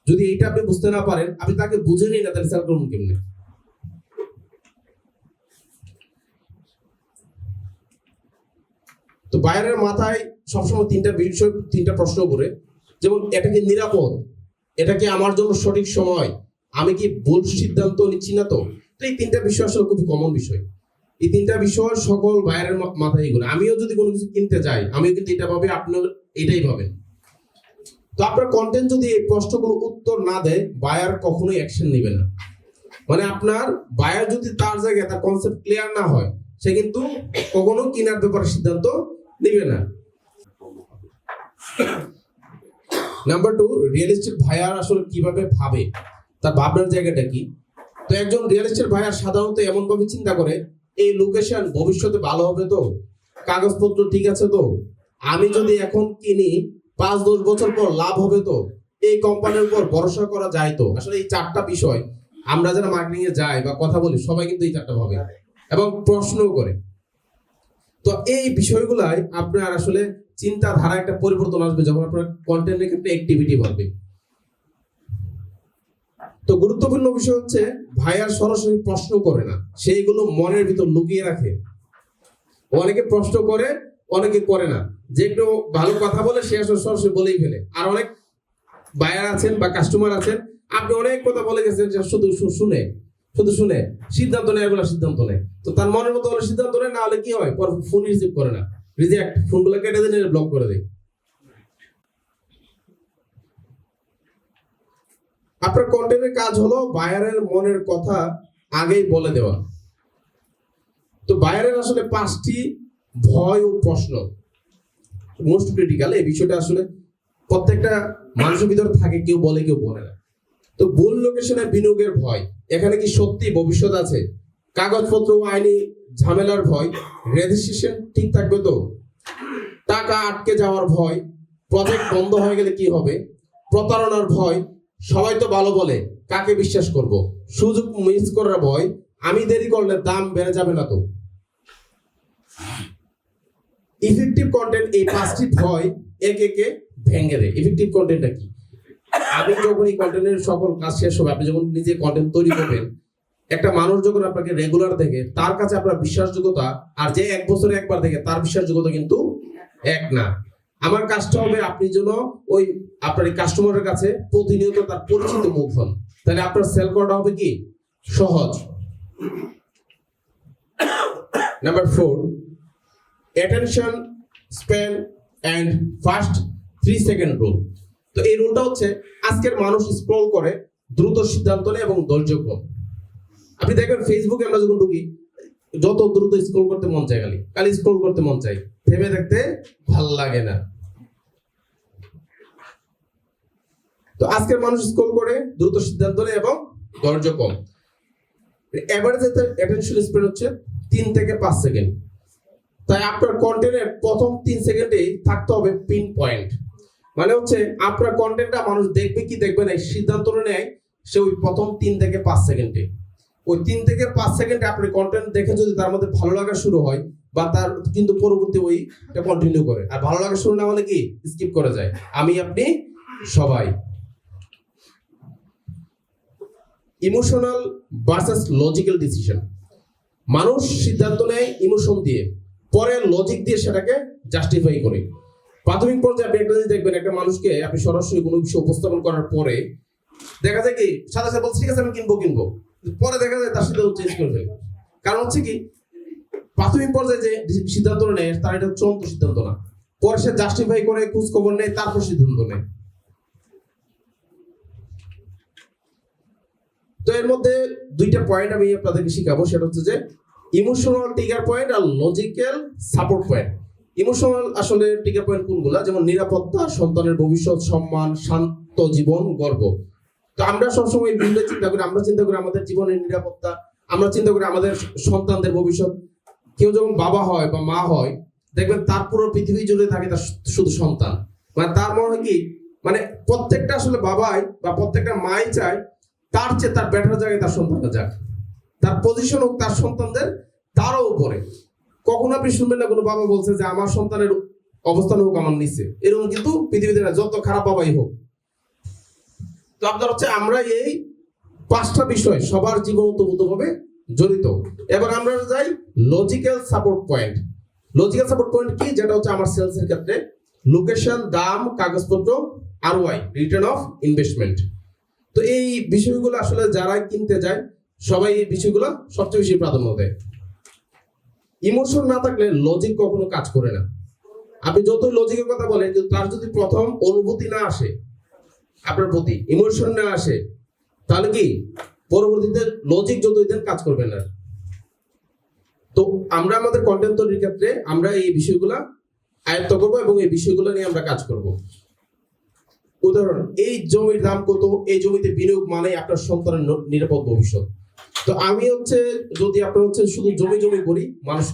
যদি এইটা আপনি বুঝতে না পারেন, আপনি তাকে বুঝে নিন না, তাহলে সেল করুন কেমনে? তো বায়ারের মাথায় সবসময় তিনটা প্রশ্ন করে, যেমন এটা কি নিরাপদ, এটা কি আমার জন্য সঠিক সময়, আমি কি ভুল সিদ্ধান্ত নিচ্ছি না তো? তো এই তিনটা বিষয় আসলে খুবই কমন বিষয়। এই তিনটা বিষয় সকল বায়ারের মাথায় এগুলো। আমিও যদি কোনো কিছু কিনতে যাই, আমিও কিন্তু এটা ভাবে, আপনিও এটাই ভাবেন। তো আপনার কন্টেন্ট যদি এই প্রশ্নগুলো উত্তর না দেয়, বায়ার কখনোই অ্যাকশন নেবে না। মানে আপনার বায়ার যদি তার জায়গায় তার কনসেপ্ট ক্লিয়ার না হয়, সে কিন্তু কখনো কেনার ব্যাপারে সিদ্ধান্ত নেবে না। নাম্বার 2, রিয়েল এস্টেট বায়ার আসলে কিভাবে ভাবে, তার ভাবনার জায়গাটা কি? তো একজন রিয়েল এস্টেট বায়ার সাধারণত এমন ভাবে চিন্তা করে, এই লোকেশন ভবিষ্যতে ভালো হবে তো, কাগজপত্র ঠিক আছে তো, আমি যদি এখন কিনি 5-10 বছর পর লাভ হবে তো, এই কোম্পানির উপর ভরসা করা যায় তো। আসলে এই চারটা বিষয় আমরা যারা মার্কেটিং এ যাই বা কথা বলি, সবাই কিন্তু এই চারটা ভাবে এবং প্রশ্নও করে। তো এই বিষয়গুলাই আপনার আসলে চিন্তাধারা একটা পরিবর্তন আসবে যখন আপনার কন্টেন্টের ক্ষেত্রে অ্যাক্টিভিটি বাড়বে। তো গুরুত্বপূর্ণ বিষয় হচ্ছে, ভাইয়ার সরাসরি প্রশ্ন করে না, সেইগুলো মনের ভিতর লুকিয়ে রাখে। অনেকে প্রশ্ন করে, অনেকে করে না। যে একটু ভালো কথা বলে সে আসলে সরাসরি বলেই ফেলে। আর অনেক বায়ার আছেন বা কাস্টমার আছেন, আপনি অনেক কথা বলে গেছেন, যে শুধু শুনে সিদ্ধান্ত নেয়, এগুলো সিদ্ধান্ত নেয়। তো তার মনের মতো হলে সিদ্ধান্ত নেয়, না হলে কি হয়, পর ফোন রিসিভ করে না, রিজেক্ট, ফোনগুলো কেটে দিন, ব্লক করে দেয়। আপনার কন্টেন্টের কাজ হলো বায়ারের মনের কথা আগেই বলে দেওয়া। তো বায়ারের আসলে 5টি ভয় ও প্রশ্ন মোস্ট ক্রিটিক্যাল। এই বিষয়টা আসলে প্রত্যেকটা মানুষের ভিতরে থাকে, কেউ বলে কেউ বলে না। তো ভুল লোকেশনে বিনিয়োগের ভয়, এখানে কি সত্যি ভবিষ্যৎ আছে? কাগজপত্র ও আইনি ঝামেলার ভয়, রেজিস্ট্রেশন ঠিক থাকবে তো? টাকা আটকে যাওয়ার ভয়, প্রজেক্ট বন্ধ হয়ে গেলে কি হবে? প্রতারণার ভয়, সবাই তো ভালো বলে, কাকে বিশ্বাস করব? সুযোগ মিস করার ভয়, আমি দেরি করলে দাম বেড়ে যাবে না তো? ইফেক্টিভ কন্টেন্ট এই 5টি ভয় একে ভেঙে দেয়। ইফেক্টিভ কন্টেন্টটা কি? আপনি যখন এই কন্টেন্টের সকল কাজ শেষ হবে, আপনি যখন নিজে কন্টেন্ট তৈরি করবেন, একটা মানুষ যখন আপনাকে রেগুলার দেখে, তার কাছে আপনার বিশ্বাসযোগ্যতা আর যে 1 বছরে একবার দেখে তার বিশ্বাসযোগ্যতা কিন্তু এক না। আমার কাজটা হবে আপনি যেন ওই আপনার এই কাস্টমারের কাছে প্রতিনিয়ত তার পরিচিত মুখ হন, তাহলে আপনার সেল করাটা হবে কি সহজ। Number 4, attention span and first 3 second rule. তো এই রুলটা হচ্ছে, আজকের মানুষ স্ক্রল করে, দ্রুত সিদ্ধান্ত নেয় এবং ধৈর্য কম। আপনি দেখবেন ফেসবুকে আমরা যখন ঢুকি, যত দ্রুত স্ক্রল করতে মন চায়, খালি স্ক্রল করতে মন চায়, থেমে দেখতে ভাল লাগে না। তো আজকের মানুষ স্ক্রল করে, দ্রুত সিদ্ধান্ত নেয় এবং ধৈর্য কম। এভারেজ অ্যাটেনশন স্প্যান হচ্ছে 3 থেকে 5 সেকেন্ড। তাই আপনার কন্টেন্টের প্রথম 3 সেকেন্ডেই থাকতে হবে পিন পয়েন্ট। মানে হচ্ছে আপনার কন্টেন্টটা মানুষ দেখবে কি দেখবে না, সিদ্ধান্ত নেয় সে ওই প্রথম 3 থেকে 5 সেকেন্ডে। ওই 3 থেকে 5 সেকেন্ডে আপনি কন্টেন্ট দেখে যদি তার মধ্যে ভালো লাগা শুরু হয়, বা তার কিন্তু পরবর্তী ওইটা কন্টিনিউ করে। আর ভালো লাগা শুরু না হলে কি স্কিপ করে যায়, আমি আপনি সবাই। Emotional versus logical decision. মানুষ সিদ্ধান্ত নেয় ইমোশন দিয়ে, পরে লজিক দিয়ে সেটাকে জাস্টিফাই করে। প্রাথমিক পর্যায়ে আপনি একটা জিনিস দেখবেন, একটা মানুষকে আপনি সরাসরি কোনো বিষয় উপস্থাপন করার পরে দেখা যায় কি সাথে সাথে বলছে ঠিক আছে আমি কিনবো, পরে দেখা যায় তার সিদ্ধান্ত চেঞ্জ করে ফেলে। কারণ হচ্ছে কি, প্রাথমিক পর্যায়ে যে সিদ্ধান্ত নেয় তার এটা চূড়ান্ত সিদ্ধান্ত না, পরে সে জাস্টিফাই করে, খোঁজ খবর নেয়, তারপর সিদ্ধান্ত নেয়। তো এর মধ্যে 2টা পয়েন্ট আমি আপনাদেরকে শিখাবো, সেটা হচ্ছে যে ইমোশনাল ট্রিগার পয়েন্ট আর লজিক্যাল সাপোর্ট পয়েন্ট। ইমোশনাল আসলে ট্রিগার পয়েন্ট কোনগুলা? যেমন নিরাপত্তা, সন্তানের ভবিষ্যৎ, সম্মান, শান্ত জীবন, গর্ব। তো আমরা সবসময় ভিন্ন চিন্তা করি, আমরা চিন্তা করি আমাদের জীবনের নিরাপত্তা, আমরা চিন্তা করি আমাদের সন্তানদের ভবিষ্যৎ। কেউ যখন বাবা হয় বা মা হয়, দেখবেন তার পুরো পৃথিবী জুড়ে থাকে তার শুধু সন্তান। মানে তার মনে হয় কি, মানে প্রত্যেকটা আসলে বাবাই বা প্রত্যেকটা মাই চায় তার চেয়ে তার বেটার জায়গায় তার সন্তানটা যাক। তার পজিশন হোক তার সন্তানদের তারও উপরে। কখনো আপনি শুনবেন না কোনো বাবা বলছে যে আমার সন্তানের অবস্থান হোক আমার নিচে, এরকম কিন্তু পৃথিবীতে না, যত খারাপ বাবাই হোক। তো আপনার হচ্ছে আমরা এই 5টা বিষয় সবার জীবন ওতপ্রোতভাবে জড়িত। এবার আমরা যাই logical support point. Logical support point কি? যেটা হচ্ছে আমার সেলস এর ক্ষেত্রে লোকেশন, দাম, কাগজপত্র, ROI, রিটার্ন অফ ইনভেস্টমেন্ট। তো এই বিষয়গুলো আসলে যারা কিনতে যায় সবাই এই বিষয়গুলো সবচেয়ে বেশি প্রাধান্য দেয়। ইমোশন না থাকলে লজিক কখনো কাজ করে না। আপনি যতই লজিকের কথা বলেন, কিন্তু তার যদি প্রথম অনুভূতি না আসে, আপনার প্রতি ইমোশন না আসে, তাহলে কি পরবর্তীতে লজিক যতই দেন কাজ করবে না। তো আমরা আমাদের কন্টেন্ট তৈরির ক্ষেত্রে আমরা এই বিষয়গুলা আয়ত্ত করবো এবং এই বিষয়গুলো নিয়ে আমরা কাজ করব। উদাহরণ, এই জমির দাম কত, এই জমিতে বিনিয়োগ মানে আপনার সন্তানের নিরাপদ ভবিষ্যৎ। তো আমি হচ্ছে যদি আপনার হচ্ছে শুধু জমি জমি করি, মানুষ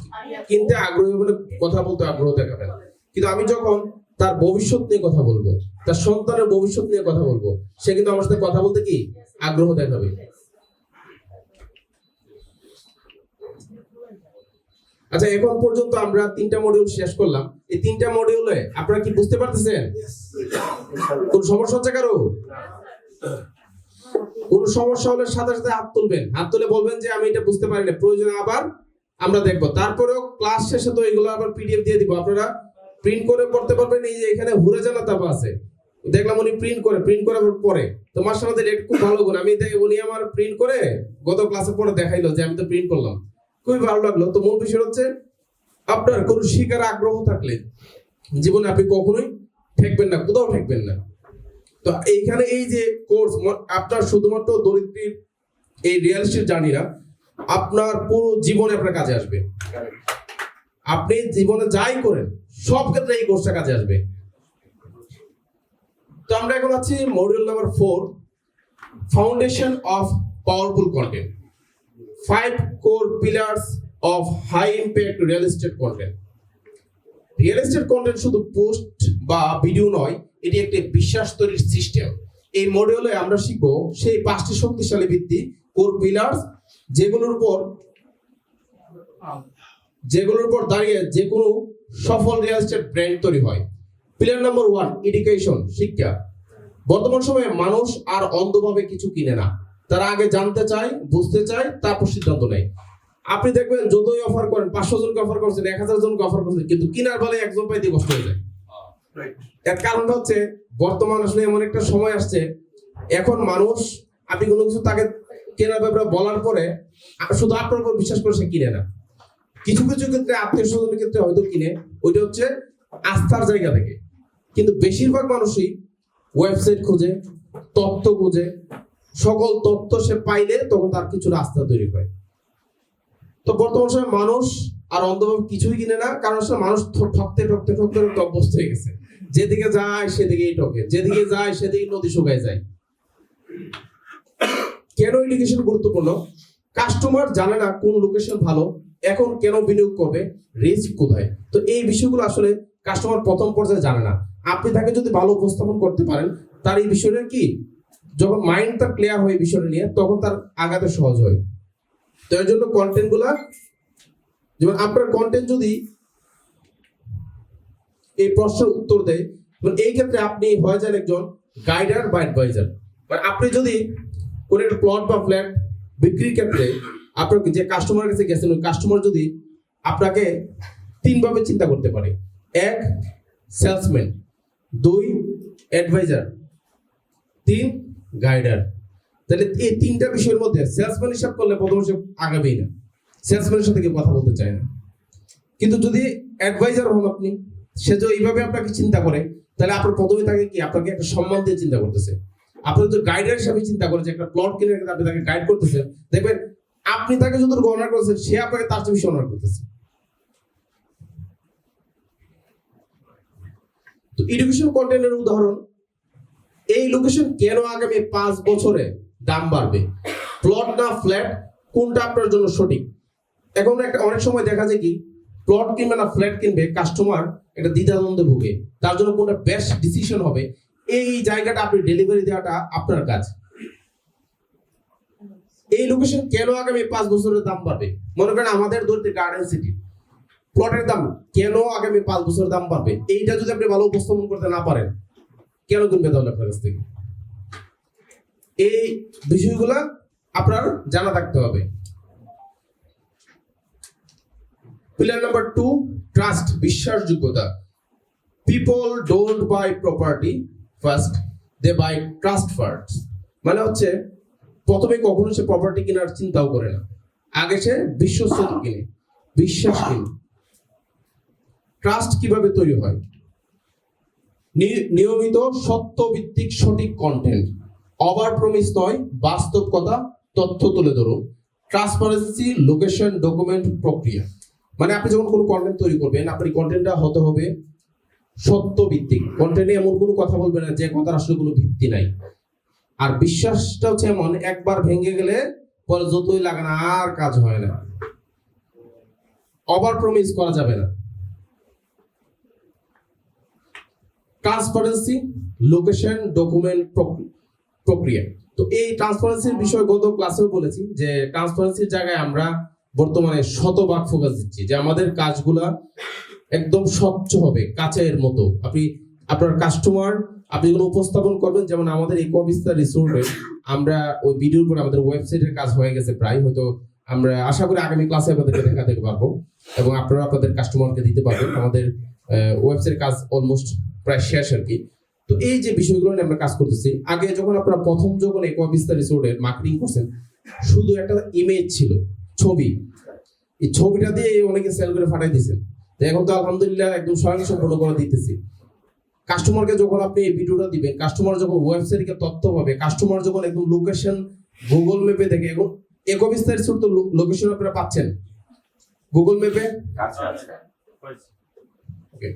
কিনতে আগ্রহী হলে কথা বলতে আগ্রহ দেখাবেন, কিন্তু আমি যখন তার ভবিষ্যৎ নিয়ে কথা বলবো, তার সন্তানের ভবিষ্যৎ নিয়ে কথা বলবো, সে কিন্তু আমার সাথে কথা বলতে কি আগ্রহ দেখাবে। আচ্ছা, এখন পর্যন্ত আমরা 3টা মডিউল শেষ করলাম। এই 3টা মডিউলে আপনারা কি বুঝতে পারতেছেন? কোন সমস্যা হচ্ছে কারো? কোন সমস্যা হলে সাথে সাথে হাত তুলবেন, হাত তুলে বলবেন যে আমি এটা বুঝতে পারি না, প্রয়োজনে আবার আমরা দেখবো। তারপরেও ক্লাস শেষে তো এগুলো আবার PDF দিয়ে দিব, আপনারা প্রিন্ট করে পড়তে পারবেন। এই যে এখানে হুরে জানা তাপ আছে, দেখলাম উনি প্রিন্ট করার পরে তো মাশাআল্লাহ এটা খুব ভালো করে আমি দেখি উনি আমার প্রিন্ট করে গত ক্লাসে পরে দেখাইলো যে আমি তো প্রিন্ট করলাম, খুবই ভালো লাগলো। তো মূল বিষয় হচ্ছে আপনার কোনো শিকার আগ্রহ থাকলে জীবনে আপনি কখনোই ঠেকবেন না, কোথাও ঠেকবেন না। তো এইখানে এই যে কোর্স আপনার শুধুমাত্র দরিদ্রীর এই রিয়েল এস্টেট জার্নি না, আপনার পুরো জীবনে আপনার কাজে আসবে। আপনি জীবনে যাই করেন সব ক্ষেত্রে এই কোর্সটা কাজে আসবে। তো আমরা এখন আছি module number 4, foundation of powerful content, 5 core pillars of high impact real estate content. Real estate content শুধু পোস্ট বা ভিডিও নয়, এটি একটি বিশ্বাস তৈরির সিস্টেম। এই মডিউলে আমরা শিখব সেই 5টি শক্তিশালী ভিত্তি, কোর পিলার্স, যেগুলোর উপর দাঁড়িয়ে যে কোনো সফল রিয়েল এস্টেট ব্র্যান্ড তৈরি হয়। পিলার নাম্বার 1, এডুকেশন, শিক্ষা। বর্তমান সময়ে মানুষ আর অন্ধভাবে কিছু কিনে না, তারা আগে জানতে চায়, বুঝতে চায়, তারপর সিদ্ধান্ত নেয়। আপনি দেখবেন যতই অফার করেন, 500 জনকে অফার করছেন, 1000 জনকে অফার করছেন, কিন্তু কেনার বেলা একজন পাইতে কষ্ট হয়ে যায়। এর কারণটা হচ্ছে বর্তমান আসলে এমন একটা সময় আসছে, এখন মানুষ আপনি কোনো কিছু তাকে কেনার ব্যাপারে বলার পরে শুধু আপনার উপর বিশ্বাস করে সে কিনে না। কিছু কিছু ক্ষেত্রে আত্মীয় স্বজনের ক্ষেত্রে হয়তো কিনে, ওইটা হচ্ছে আস্থার জায়গা থেকে, কিন্তু বেশিরভাগ মানুষই ওয়েবসাইট খুঁজে, তথ্য খুঁজে, সকল তথ্য সে পাইলে তখন তার কিছু রাস্তা তৈরি হয়। তো বর্তমান সময় মানুষ আর অন্ধভাবে কিছুই কিনে না, কারণ মানুষ ঠকতে ঠকতে ঠকতে ঠকতে অভ্যস্ত হয়ে গেছে। যেদিকে যায় সেদিকেই ঠকে, যেদিকে যায় সেদিকে নদী শুকায় যায়। কেন এডুকেশন গুরুত্বপূর্ণ? কাস্টমার জানে না কোন লোকেশন ভালো, এখন কেন বিনিয়োগ করবে, রিস্ক কোথায়। তো এই বিষয়গুলো আসলে কাস্টমার প্রথম পর্যায়ে জানে না। আপনি তাকে যদি ভালো উপস্থাপন করতে পারেন, তার এই বিষয়টা কি, যখন মাইন্ড তার ক্লিয়ার হয় এই বিষয়টা নিয়ে, তখন তার আগাতে সহজ হয়। তো এর জন্য কন্টেন্ট গুলা, যেমন আপনার কন্টেন্ট যদি এই প্রশ্নের উত্তর দেয়, এই ক্ষেত্রে আপনি হয়ে যান একজন গাইডার বা অ্যাডভাইজার। মানে আপনি যদি কোনো একটা প্লট বা ফ্ল্যাট বিক্রির ক্ষেত্রে আপনার যে কাস্টমারের কাছে গেছেন, ওই কাস্টমার যদি আপনাকে 3 ভাবে চিন্তা করতে পারে: 1 সেলসম্যান, 2 অ্যাডভাইজার, 3 গাইডার। তাহলে এই 3টা বিষয়ের মধ্যে সেলসম্যান হিসাব করলে প্রথম সে আগাবেই না, সেলসম্যানের সাথে কেউ কথা বলতে চায় না। কিন্তু যদি অ্যাডভাইজার হন আপনি, সে যদি এইভাবে আপনাকে চিন্তা করে, তাহলে আপনার প্রথমে তাকে কি আপনাকে একটা সম্মান দিয়ে চিন্তা করতেছে। আপনি যদি গাইডার হিসাবে চিন্তা করেন যে একটা প্লট কিনে আপনি তাকে গাইড করতেছেন, দেখবেন আপনি তাকে যত অনার করছেন, সে আপনাকে তার চেয়ে বেশি অনার করতেছে। তো এডুকেশন কন্টেন্টের উদাহরণ, এই লোকেশন কেন আগামী 5 বছরে দাম বাড়বে, প্লট না ফ্ল্যাট, কোনটা আপনার জন্য সঠিক। এখন একটা অনেক সময় দেখা যায় কি, প্লট কিনবে না ফ্ল্যাট কিনবে, কাস্টমার একটা দ্বিধাদ্বন্দ্বে ভুগে, তার জন্য কোনটা বেস্ট ডিসিশন হবে, এই জায়গাটা আপনি ডেলিভারি দেওয়াটা আপনার কাজ। এই লোকেশন কেন আগামী 5 বছরের দাম বাড়বে? মনে করেন আমাদের ধরতে গার্ডেন সিটি প্লটের দাম কেন আগামী 5 বছরের দাম বাড়বে, এইটা যদি আপনি ভালো উপস্থাপন করতে না পারেন, কেন কিনবে তাহলে আপনার কাছ থেকে? এই বিষয়গুলা আপনার জানা থাকতে হবে। পিলার নাম্বার 2, ট্রাস্ট, বিশ্বাসযোগ্যতা। People don't buy property first, they buy trust first. মানে হচ্ছে প্রথমে কখনো সে প্রপার্টি কেনার চিন্তাও করে না, আগে সে বিশ্বস্ততা কিনে, বিশ্বাস কিনে। ট্রাস্ট কিভাবে তৈরি হয়? নিয়মিত সত্যভিত্তিক সঠিক কন্টেন্ট, ওভার প্রমিস নয়, বাস্তব কথা, তথ্য তুলে ধরুন। ট্রান্সপারেন্সি, লোকেশন, ডকুমেন্ট, প্রক্রিয়া। মানে আপনি যখন কোনো কন্টেন্ট তৈরি করবেন, আপনার কন্টেন্টটা হতে হবে সত্যভিত্তিক। কন্টেন্টে এমন কোনো কথা বলবেন না যে কথার আসলে কোনো ভিত্তি নাই। আর বিশ্বাসটা হচ্ছে এমন, একবার ভেঙে গেলে পরে যতই লাগে না আর কাজ হয় না। ওভার প্রমিস করা যাবে না। ট্রান্সপারেন্সি, লোকেশন, ডকুমেন্ট, প্রক্রিয়া। তো এই ট্রান্সপারেন্সির বিষয় গত ক্লাসেও বলেছি যে ট্রান্সপারেন্সির জায়গায় আমরা বর্তমানে শতভাগ ফোকাস দিচ্ছি, যে আমাদের কাজগুলা একদম স্বচ্ছ হবে, কাচের মতো। আপনার কাস্টমার আপনি যখন উপস্থাপন করবেন, যেমন আমাদের ইকোবিস্তার রিসোর্টে আমরা ওই ভিডিওর পরে আমাদের ওয়েবসাইটের কাজ হয়ে গেছে প্রায়, হয়তো আমরা আশা করি আগামী ক্লাসে আপনাদেরকে দেখাতে পারবো এবং আপনারা আপনাদের কাস্টমারকে দিতে পারবেন। আমাদের ওয়েবসাইট কাজ অলমোস্ট প্রায় শেষ আর কি। তো এই যে বিষয়গুলো নিয়ে আমরা কাজ করতেছি, আগে যখন আপনারা যখন ইকোবিস্তার রিসোর্টের মার্কেটিং করছেন, শুধু একটা ইমেজ ছিল, ছবি। এই ছবিটা দিয়ে অনেকে সেল করে ফাটাই দিয়েছেন। তো এখন তো আলহামদুলিল্লাহ একদম স্বয়ংসম্পূর্ণ করে দিতেছি। কাস্টমারকে যখন আপনি এই ভিডিওটা দিবেন, কাস্টমার যখন ওয়েবসাইটে তথ্য পাবে, কাস্টমার যখন একদম লোকেশন গুগল ম্যাপে দেখে, এখন ইকোবিস্তার রিসোর্ট তো লোকেশন আপনারা পাচ্ছেন গুগল ম্যাপে। ওকে,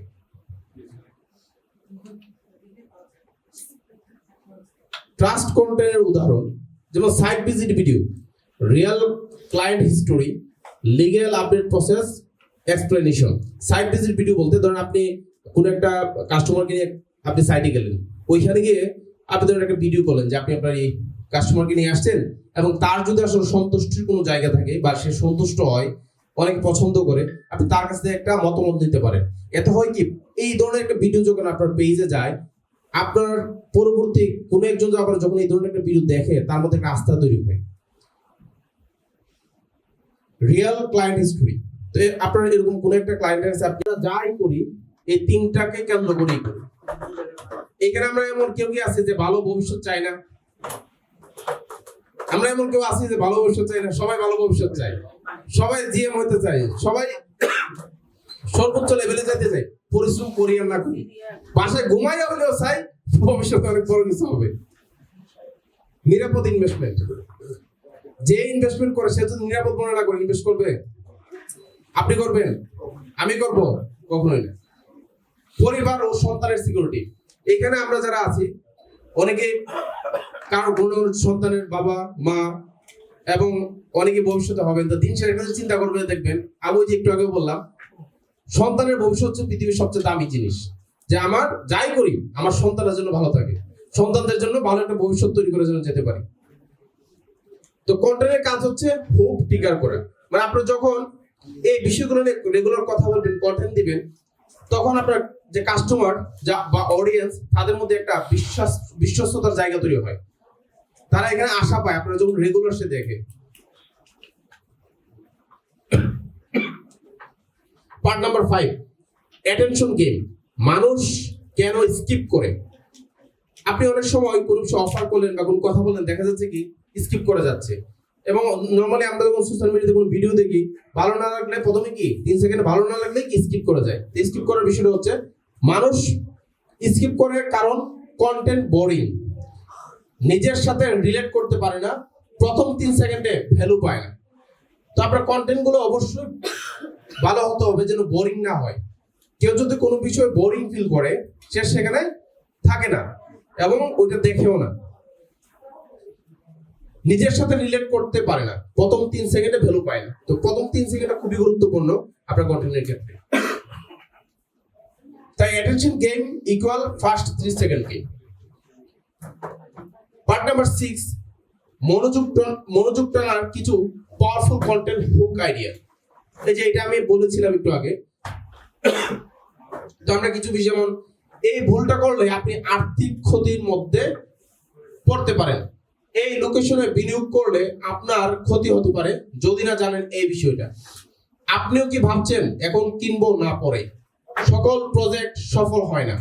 ট্রাস্ট কন্টেন্টের উদাহরণ যেমন site visit video, real client history, legal update process, explanation. Site visit video বলতে ধরেন আপনি কোন একটা কাস্টমারকে নিয়ে আপনি সাইটে গেলেন, ওইখানে গিয়ে আপনি ধরেন একটা ভিডিও করলেন যে আপনি আপনার এই কাস্টমারকে নিয়ে আসছেন, এবং তার যদি আসলে সন্তুষ্টির কোনো জায়গা থাকে বা সে সন্তুষ্ট হয়, অনেক পছন্দ করে, আপনি তার কাছ থেকে একটা মতামত নিতে পারেন। এতে হয় কি, এই ধরনের একটা ভিডিও যখন আপনার পেজে যায়, আপনার পরবর্তী কোনো একজন যখন এই ধরনের একটা ভিডিও দেখে, তার মধ্যে একটা আস্থা তৈরি হয়। রিয়েল ক্লায়েন্ট হিস্টরি, তো আপনার এরকম কোন একটা ক্লায়েন্টের কাছে আপনারা যাই করি, এই তিনটাকে কেন্দ্র করেই করি। এখানে আমরা এমন কেউ কি আছে যে ভালো ভবিষ্যৎ চাই না? আমরা এমন কেউ আছি যে ভালো ভবিষ্যৎ চাই না? সবাই ভালো ভবিষ্যৎ চাই, সবাই জিএম হতে চাই, সবাই সর্বোচ্চ লেভেলে যেতে চাই। পরিশ্রম করি আর না করি, বাসায় ঘুমাইয়া হলেও চাই ভবিষ্যতে অনেক বড় কিছু হবে। নিরাপদ ইনভেস্টমেন্ট, যে ইনভেস্টমেন্ট করে সে যদি নিরাপদ মনে না করে ইনভেস্ট করবে? আপনি করবেন? আমি করব? কখনোই না। পরিবার ও সন্তানের সিকিউরিটি, এখানে আমরা যারা আছি অনেকে কারো কোনো সন্তানের বাবা মা, এবং অনেকে ভবিষ্যতে হবেন, তো দিন শেষে চিন্তা করবে, দেখবেন আমি যে একটু আগে বললাম, সন্তানের ভবিষ্যৎ হচ্ছে পৃথিবীর সবচেয়ে দামি জিনিস। যে আমার যাই করি আমার সন্তানের জন্য ভালো থাকে, সন্তানদের জন্য ভালো একটা ভবিষ্যৎ তৈরি করে যেন যেতে পারি। তো কন্টেন্টের কাজ হচ্ছে হোপ ট্রিগার করা। মানে আপনার যখন এই বিষয়গুলো নিয়ে রেগুলার কথা বলবেন, কন্টেন্ট দিবেন, তখন আপনার যে কাস্টমার বা অডিয়েন্স, তাদের মধ্যে একটা বিশ্বস্ততার জায়গা তৈরি হয়। তারা এখানে আশা পায় আপনারা যখন রেগুলার সে দেখে। Part number 5, attention game. মানুষ কেন স্কিপ করে? আপনি অনেক সময় কোনো কিছু অফার করলেন বা কোনো কথা বললেন, দেখা যাচ্ছে কি স্কিপ করে যাচ্ছে। এবং নর্মালি আমরা যখন সোশ্যাল মিডিয়াতে কোনো ভিডিও দেখি, ভালো না লাগলে প্রথমে কি 3 সেকেন্ড ভালো না লাগলে কি স্কিপ করে যায়। স্কিপ করার বিষয়টা হচ্ছে মানুষ স্কিপ করে কারণ কন্টেন্ট বোরিং, নিজের সাথে রিলেট করতে পারে না, প্রথম 3 সেকেন্ডে ভ্যালু পায় না। তো আপনার কন্টেন্ট গুলো অবশ্যই ভালো হতে হবে যেন বোরিং না হয়। কেউ যদি কোনো বিষয়ে বোরিং ফিল করে, সে সেখানে থাকে না এবং ওইটা দেখেও না, নিজের সাথে রিলেট করতে পারে না, প্রথম 3 সেকেন্ডে ভ্যালু পায় না। তো প্রথম 3 সেকেন্ডটা খুবই গুরুত্বপূর্ণ আপনার কন্টেন্টের ক্ষেত্রে। তাই attention game equal first 3 second game. Part number 6, মনোযোগ টানার কিছু পাওয়ারফুল কন্টেন্ট হুক আইডিয়া। এই যে এটা আমি বলেছিলাম একটু আগে। তো আমরা কিছু বিষয়, যেমন এই ভুলটা করলে আপনি আর্থিক ক্ষতির মধ্যে পড়তে পারেন, এই লোকেশনে বিনিয়োগ করলে আপনার ক্ষতি হতে পারে যদি না জানেন এই বিষয়টা। আপনিও কি ভাবছেন এখন কিনবো না পরে? সকল প্রজেক্ট সফল হয় না।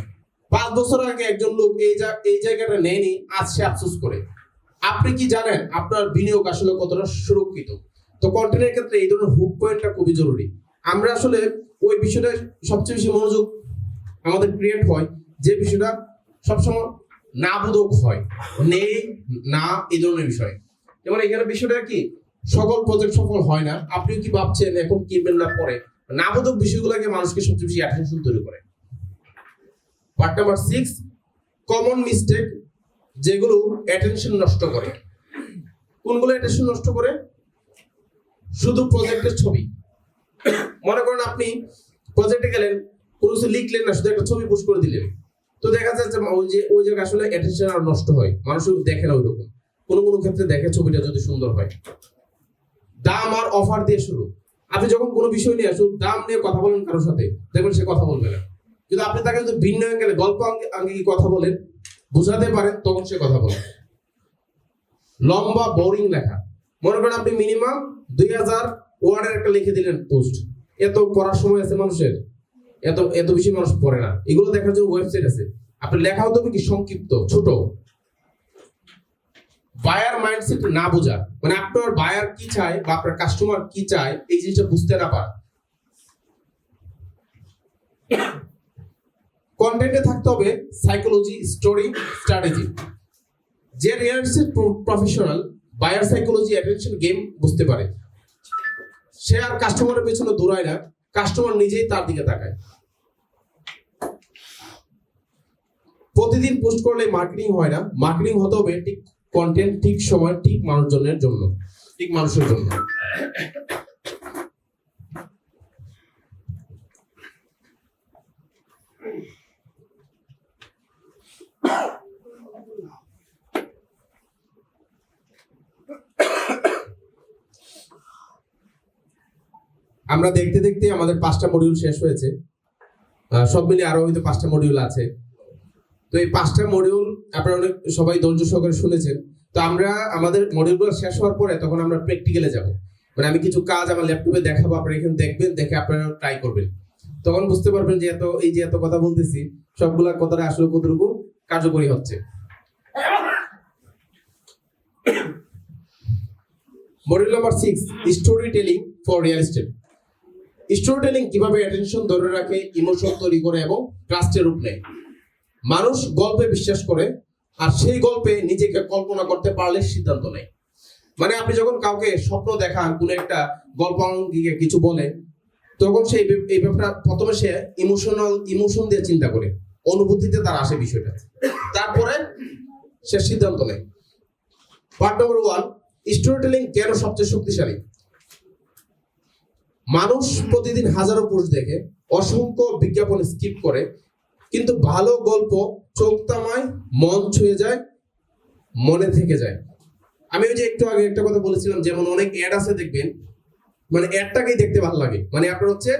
5 বছর আগে একজন লোক এই জায়গাটা নেয়নি, আজ সে আফসোস করে। আপনি কি জানেন আপনার বিনিয়োগ আসলে কতটা সুরক্ষিত? তো কন্টেন্টের ক্ষেত্রে এই ধরনের হুক পয়েন্টটা খুবই জরুরি। আমরা আসলে ওই বিষয়টা সবচেয়ে বেশি মনোযোগ আমাদের ক্রিয়েট হয় যে বিষয়টা সবসময় না বোধক হয়, নেই না এই ধরনের বিষয়। যেমন এখানে বিষয়টা কি, সকল প্রজেক্ট সফল হয় না, আপনিও কি ভাবছেন এখন কিনবেন না পরে? না বোধক বিষয়গুলোকে মানুষকে সবচেয়ে বেশি অ্যাটেনশন তৈরি করে। পার্ট নাম্বার 6, কমন মিস্টেক যেগুলো অ্যাটেনশন নষ্ট করে। কোনগুলো অ্যাটেনশন নষ্ট করে? শুধু প্রজেক্টের ছবি। মনে করেন আপনি প্রজেক্টে গেলেন, কোনো কিছু লিখলেন না, শুধু একটা ছবি পোস্ট করে দিলেন, তো দেখা যাচ্ছে ওই জায়গায় আসলে অ্যাটেনশন আর নষ্ট হয়, মানুষ দেখে না ওইরকম। কোনো ক্ষেত্রে দেখে ছবিটা যদি সুন্দর হয়। দাম আর অফার দিয়ে শুরু। আপনি যখন কোনো বিষয় নিয়ে শুধু দাম নিয়ে কথা বলেন কারোর সাথে, দেখবেন সে কথা বলবে না। কিন্তু আপনি তাকে যদি ভিন্ন অ্যাঙ্গেলে গল্প আঙ্গিকে কথা বলেন, বোঝাতে পারেন, তখন সে কথা বলে। লম্বা বোরিং লেখা। মনে করেন আপনি মিনিমাম 2000 ওয়ার্ডের একটা লিখে দিলেন পোস্ট, এত পড়ার সময় আছে মানুষের? এত বেশি মানুষ পড়ে না। এগুলো দেখার জন্য ওয়েবসাইট আছে। আপনি লেখা হতে হবে কি সংক্ষিপ্ত, ছোট। বায়ার মাইন্ডসেট না বোঝা, মানে আপনার বায়ার কি চায় বা আপনার কাস্টমার কি চায় এই জিনিসটা বুঝতে না পারা। কন্টেন্টে থাকতে হবে সাইকোলজি, স্টোরি, স্ট্র্যাটেজি। যে real estate professional buyer psychology, attention game বুঝতে পারে, সে আর কাস্টমারের পেছনে দৌড়ায় না, কাস্টমার নিজেই তার দিকে তাকায়। প্রতিদিন পোস্ট করলে মার্কেটিং হয় না, মার্কেটিং হতে হবে ঠিক কন্টেন্ট, ঠিক সময়, ঠিক মানুষজনের জন্য, ঠিক মানুষের জন্য। আমরা দেখতে দেখতে আমাদের 5টা মডিউল শেষ হয়েছে। সব মিলিয়ে আরো হয়তো 5টা মডিউল আছে। তো এই 5টা মডিউল আপনারা অনেক সবাই ধৈর্য সহকারে শুনেছেন। তো আমরা আমাদের মডিউলগুলো শেষ হওয়ার পরে তখন আমরা প্র্যাকটিক্যালে যাব। মানে আমি কিছু কাজ আমার ল্যাপটপে দেখাবো, আপনারা এখানে দেখবেন, দেখে আপনারা ট্রাই করবেন। তখন বুঝতে পারবেন যে এত কথা বলতেছি, সবগুলা কথাটা আসলে কতটুকু কার্যকরী হচ্ছে। Module number 6, story telling for real estate. Story telling কিভাবে অ্যাটেনশন ধরে রাখে, ইমোশন তৈরি করে এবং ট্রাস্টের রূপ নেয়। মানুষ গল্পে বিশ্বাস করে, আর সেই গল্পে নিজেকে কল্পনা করতে পারলে সিদ্ধান্ত নেয়। মানে আপনি যখন কাউকে স্বপ্ন দেখান, কোন একটা গল্প কিছু বলে, তখন সেই এই ব্যাপারটা প্রথমে সে ইমোশন দিয়ে চিন্তা করে, অনুভূতিতে তার আসে বিষয়টা, তারপরে সে সিদ্ধান্ত নেয়। পার্ট নাম্বার 1, স্টোরি টেলিং কেন সবচেয়ে শক্তিশালী। মানুষ প্রতিদিন হাজারো পোস্ট দেখে, অসংখ্য বিজ্ঞাপন স্কিপ করে, কিন্তু ভালো গল্প চোখ তামায়, মন ছুঁয়ে যায়, মনে থেকে যায়। আমি ওই যে একটু আগে একটা কথা বলেছিলাম, যেমন অনেক অ্যাড আছে দেখবেন, মানে অ্যাডটাকেই দেখতে ভালো লাগে। মানে আপনার হচ্ছে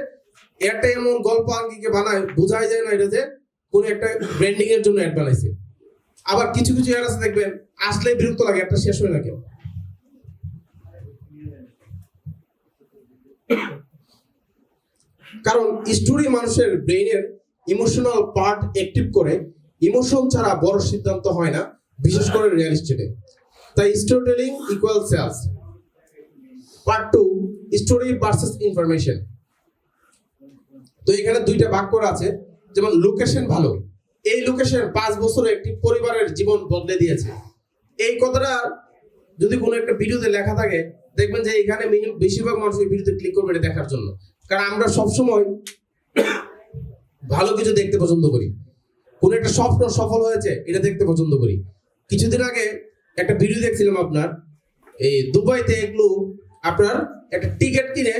অ্যাডটা এমন গল্প আঙ্গিকে বানায়, বোঝাই যায় না এটা যে কোনো একটা ব্র্যান্ডিং এর জন্য অ্যাড বানাইছে। আবার কিছু অ্যাড আছে দেখবেন, আসলে বিরক্ত লাগে, একটা শেষ হয় না কেউ। কারণ স্টোরি মানুষের ব্রেইনের ইমোশনাল পার্ট অ্যাক্টিভ করে। ইমোশন ছাড়া বড় সিদ্ধান্ত হয় না, বিশেষ করে রিয়েল এস্টেটে। তাই story telling equal sales. Part 2, story versus information. তো এখানে 2টা ভাগ করা আছে। যেমন লোকেশন ভালো, এই লোকেশন 5 বছরে একটি পরিবারের জীবন বদলে দিয়েছে। এই কথাটা যদি কোনো একটা ভিডিওতে লেখা থাকে, দেখবেন যে এখানে বেশিরভাগ মানুষ এই ভিডিওতে ক্লিক করবে এটা দেখার জন্য। কারণ আমরা সবসময় ভালো কিছু দেখতে পছন্দ করি, কোন একটা স্বপ্ন সফল হয়েছে এটা দেখতে পছন্দ করি। কিছুদিন আগে একটা ভিডিও দেখছিলাম, আপনার এই দুবাইতে এগুলো আপনার একটা টিকিট কিনে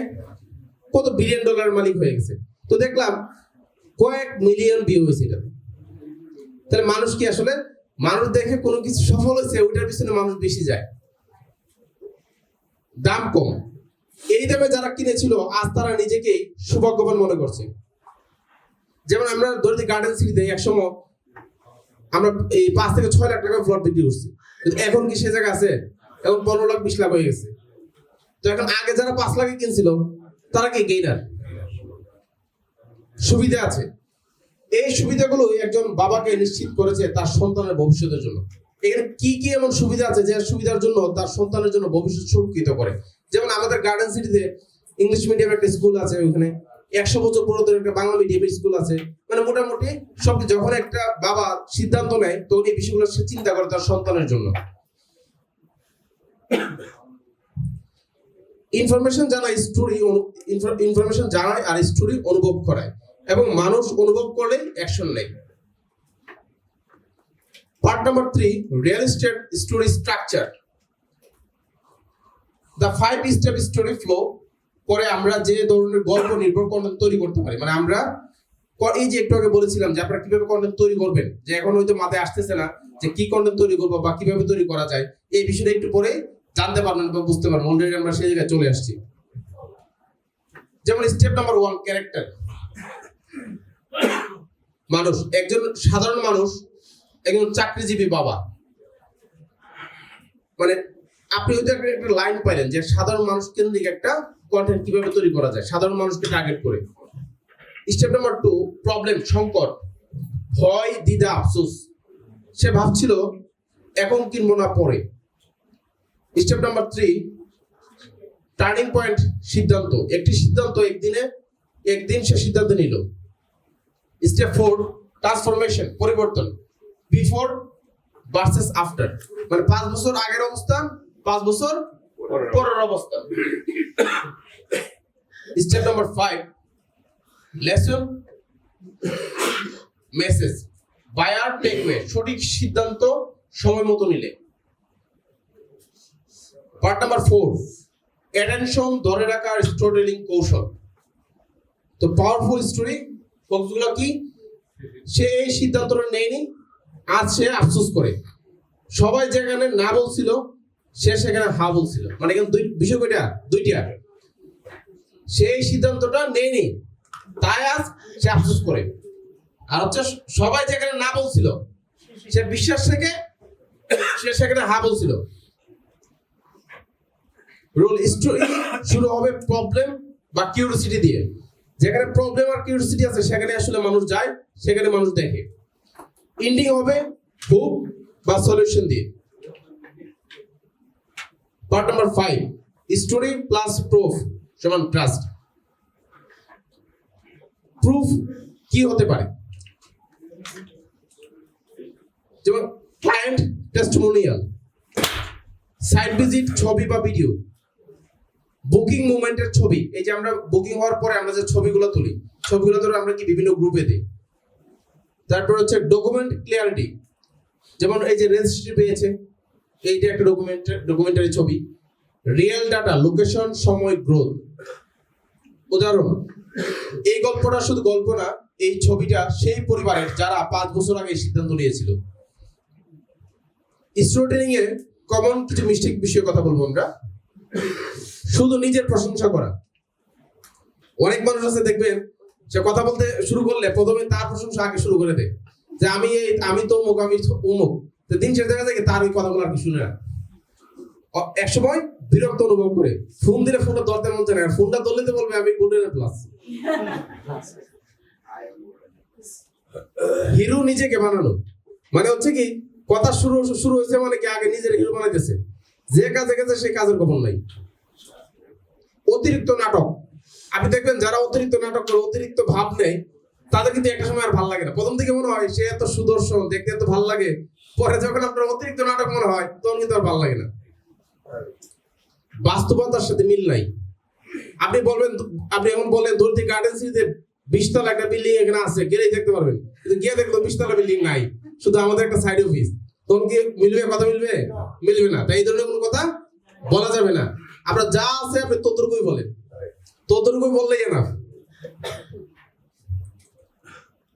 কত $1 বিলিয়ন মালিক হয়ে গেছে। তো দেখলাম কয়েক মিলিয়ন ভিউ হয়েছে এটাতে। তাহলে মানুষ কি আসলে, মানুষ দেখে কোনো কিছু সফল হয়েছে ওইটার পিছনে মানুষ বেশি যায়। দাম কম। এই দামে যারা কিনেছিল আজ তারা নিজেকে সৌভাগ্যবান মনে করছে। যেমন আমরা ধরে গার্ডেন সিটিতে একসময় আমরা এই 5 থেকে 6 লাখ টাকা প্লট বিক্রি করছি, কিন্তু এখন কি সে জায়গা আছে? এখন 15 লাখ 20 লাখ হয়ে গেছে। তো এখন আগে যারা 5 লাখে কিনছিল তারা কি গেইনার? সুবিধা আছে। এই সুবিধাগুলো একজন বাবাকে নিশ্চিত করেছে তার সন্তানের ভবিষ্যতের জন্য। এখানে কি কি এমন সুবিধা আছে যে সুবিধার জন্য তার সন্তানের জন্য ভবিষ্যৎ সুরক্ষিত করে? যেমন আমাদের গার্ডেন সিটিতে ইংলিশ মিডিয়াম একটা স্কুল আছে, ওখানে 100 বছর পুরাতন একটা বাংলা মিডিয়ামের স্কুল আছে। মানে মোটামুটি সব, যখন একটা বাবা সিদ্ধান্ত নেয় তখন এই বিষয়গুলো সে চিন্তা করে তার সন্তানের জন্য। ইনফরমেশন জানায় স্টোরি, ইনফরমেশন জানায় আর স্টোরি অনুভব করায়, এবং মানুষ অনুভব করলে অ্যাকশন নেয়। Part number 3, real estate story structure. The 5 step story flow. পরে আমরা যে ধরনের গল্প নির্ভর কন্টেন্ট তৈরি করতে পারি, মানে আমরা এই যে একটু আগে বলেছিলাম যে আপনারা কিভাবে কন্টেন্ট তৈরি করবেন, যে এখন হয়তো মাথায় আসতেছে না যে কি কন্টেন্ট তৈরি করবো বা কিভাবে তৈরি করা যায়, এই বিষয়টা একটু পরে জানতে পারবেন বা বুঝতে পারবেন। অলরেডি আমরা সেই জায়গায় চলে আসছি। যেমন স্টেপ নাম্বার 1, ক্যারেক্টার। মানুষ, একজন সাধারণ মানুষ, একজন চাকরিজীবী বাবা, মানে আপনি হয়তো একটা লাইন পাইলেন যে সাধারণ মানুষ কেন্দ্রিক একটা কন্টেন্ট কিভাবে তৈরি করা যায় সাধারণ মানুষকে টার্গেট করে। স্টেপ নাম্বার 2, প্রবলেম, সংকট, ভয়, দ্বিধা, আফসোস। সে ভাবছিল এখন কিনবো না পরে। স্টেপ নাম্বার 3, টার্নিং পয়েন্ট, সিদ্ধান্ত। একটি সিদ্ধান্ত একদিন সে সিদ্ধান্ত নিল। স্টেপ 4, ট্রান্সফরমেশন, পরিবর্তন, বিফোর ভার্সেস আফটার, মানে 5 বছর আগের অবস্থান, 5 বছর পরের অবস্থান। Step number 5, lesson, message, buyer takeaway, সঠিক সিদ্ধান্ত সময় মতো নিলে। পার্ট নাম্বার 4, অ্যাটেনশন ধরে রাখার স্টোরি টেলিং কৌশল। তো পাওয়ারফুল স্টোরি ফোকাসগুলো কি? সে এই সিদ্ধান্তটা নেয়নি, আজ সে আফসোস করে। সবাই যেখানে না বলছিল সে সেখানে হা বলছিল, মানে এখানে বিষয় দুইটা। সে এই সিদ্ধান্তটা নেয়নি, তাই আজ সে আফসোস করে। আর হচ্ছে সবাই যেখানে না বলছিল সে বিশ্বাস থেকে সে সেখানে হা বলছিল। রোল স্টোরি শুরু হবে প্রবলেম বা কিউরিওসিটি দিয়ে। যেখানে প্রবলেম আর কিউরিওসিটি আছে সেখানে আসলে মানুষ যায়, সেখানে মানুষ দেখে। এন্ডিং হবে হোপ বা সলিউশন দিয়ে। Part number 5, story plus proof সমান ট্রাস্ট। প্রুফ কি হতে পারে? যেমন ক্লায়েন্ট টেস্টিমোনিয়াল, সাইট ভিজিট, ছবি বা ভিডিও, বুকিং মুভমেন্টের ছবি। এই যে আমরা বুকিং হওয়ার পরে আমরা যে ছবিগুলো তুলি, ছবিগুলো ধরে আমরা কি বিভিন্ন গ্রুপে দিই। তারপর হচ্ছে ডকুমেন্ট ক্লিয়ারিটি, যেমন এই যে রেজিস্ট্রি পেয়েছে, এইটা একটা ডকুমেন্টারি ছবি। রিয়েল ডাটা, লোকেশন, সময়, গ্রোথ। উদাহরণ, এই গল্পটা শুধু গল্প না, এই ছবিটা সেই পরিবারের যারা 5 বছর আগে সিদ্ধান্ত নিয়েছিল। স্টোরি টেলিং এ কমন কিছু মিস্টেক বিষয়ে কথা বলবো আমরা। শুধু নিজের প্রশংসা করা। অনেক মানুষ আছে দেখবেন সে কথা বলতে শুরু করলে প্রথমে তার প্রশংসা আগে শুরু করে দেয়, যে আমি তো অমুক, আমি অমুক। তো দিন শেষে দেখা যায় তার ওই কথাগুলো আর কি শুনে না। এক সময় বিরক্ত অনুভব করে ফোন দিলে ফোনটা ধরতে মন চায় না, ফোনটা ধরলে তো বলবে আমি গোল্ডেন প্লাস। হিরো নিজেকে বানানো মানে হচ্ছে কি, কথা শুরু হয়েছে মানে কি আগে নিজের হিরো বানাইতেছে। যে কাজে গেছে সেই কাজের খবর নাই। অতিরিক্ত নাটক, আপনি দেখবেন যারা অতিরিক্ত নাটক করে, অতিরিক্ত ভাব নেয়, তাদের কিন্তু একটা সময় আর ভালো লাগে না। প্রথম দিকে মনে হয় সে এত সুদর্শন, দেখতে এত ভালো লাগে, পরে যখন আপনার অতিরিক্ত নাটক মনে হয় তখন কিন্তু আর ভালো লাগে না। বাস্তবতার সাথে মিল নাই। আপনি এখন বলেন ধরতে গার্ডেন সিটিতে 20 তলা একটা বিল্ডিং এখানে আছে, গেলেই দেখতে পারবেন, কিন্তু গিয়ে দেখলো 20 তলা বিল্ডিং নাই, শুধু আমাদের একটা সাইড অফিস। তখন কি মিলবে? কথা মিলবে না। তাই এই ধরনের কোনো কথা বলা যাবে না। আপনার যা আছে আপনি ততটুকুই বলেন, ততটুকুই বললেই enough.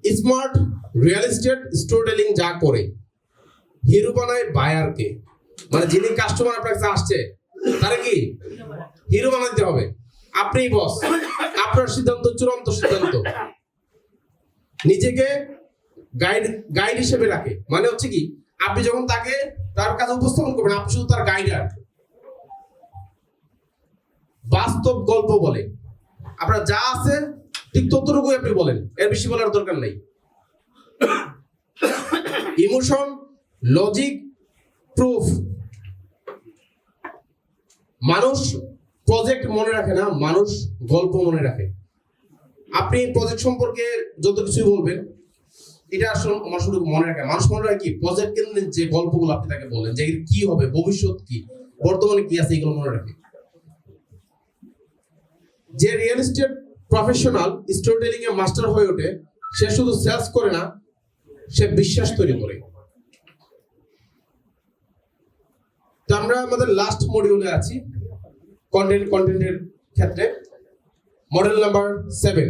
Smart real estate story telling যা করে, হিরো বানায় বায়ারকে, মানে যিনি কাস্টমার আপনার কাছে আসছে তারা কি হিরো বানাতে হবে। আপনিই বস, আপনার সিদ্ধান্ত চূড়ান্ত সিদ্ধান্ত। নিজেকে গাইড হিসেবে রাখে, মানে হচ্ছে কি আপনি যখন তাকে তার কাছে উপস্থাপন করবেন আপনি শুধু তার গাইডার। বাস্তব গল্প বলে, আপনার যা আছে ঠিক ততটুকুই আপনি বলেন, এর বেশি বলার দরকার নেই। Emotion, logic, proof. মানুষ প্রজেক্ট মনে রাখে না, মানুষ গল্প মনে রাখে। আপনি প্রজেক্ট সম্পর্কে যত কিছু বলবেন এটা আসলে আমার শুধু মনে রাখে, মানুষ মনে রাখে কি প্রজেক্ট কেন্দ্রিক যে গল্পগুলো আপনি তাকে বলেন, যে কি হবে, ভবিষ্যৎ কি, বর্তমানে কি আছে, এগুলো মনে রাখে। যে real estate professional story telling a master হয়ে ওঠে, সে শুধু সেলস করে না, সে বিশ্বাস তৈরি করে। তো আমরা আমাদের লাস্ট মডিউলে আছি কন্টেন্টের ক্ষেত্রে, model number 7,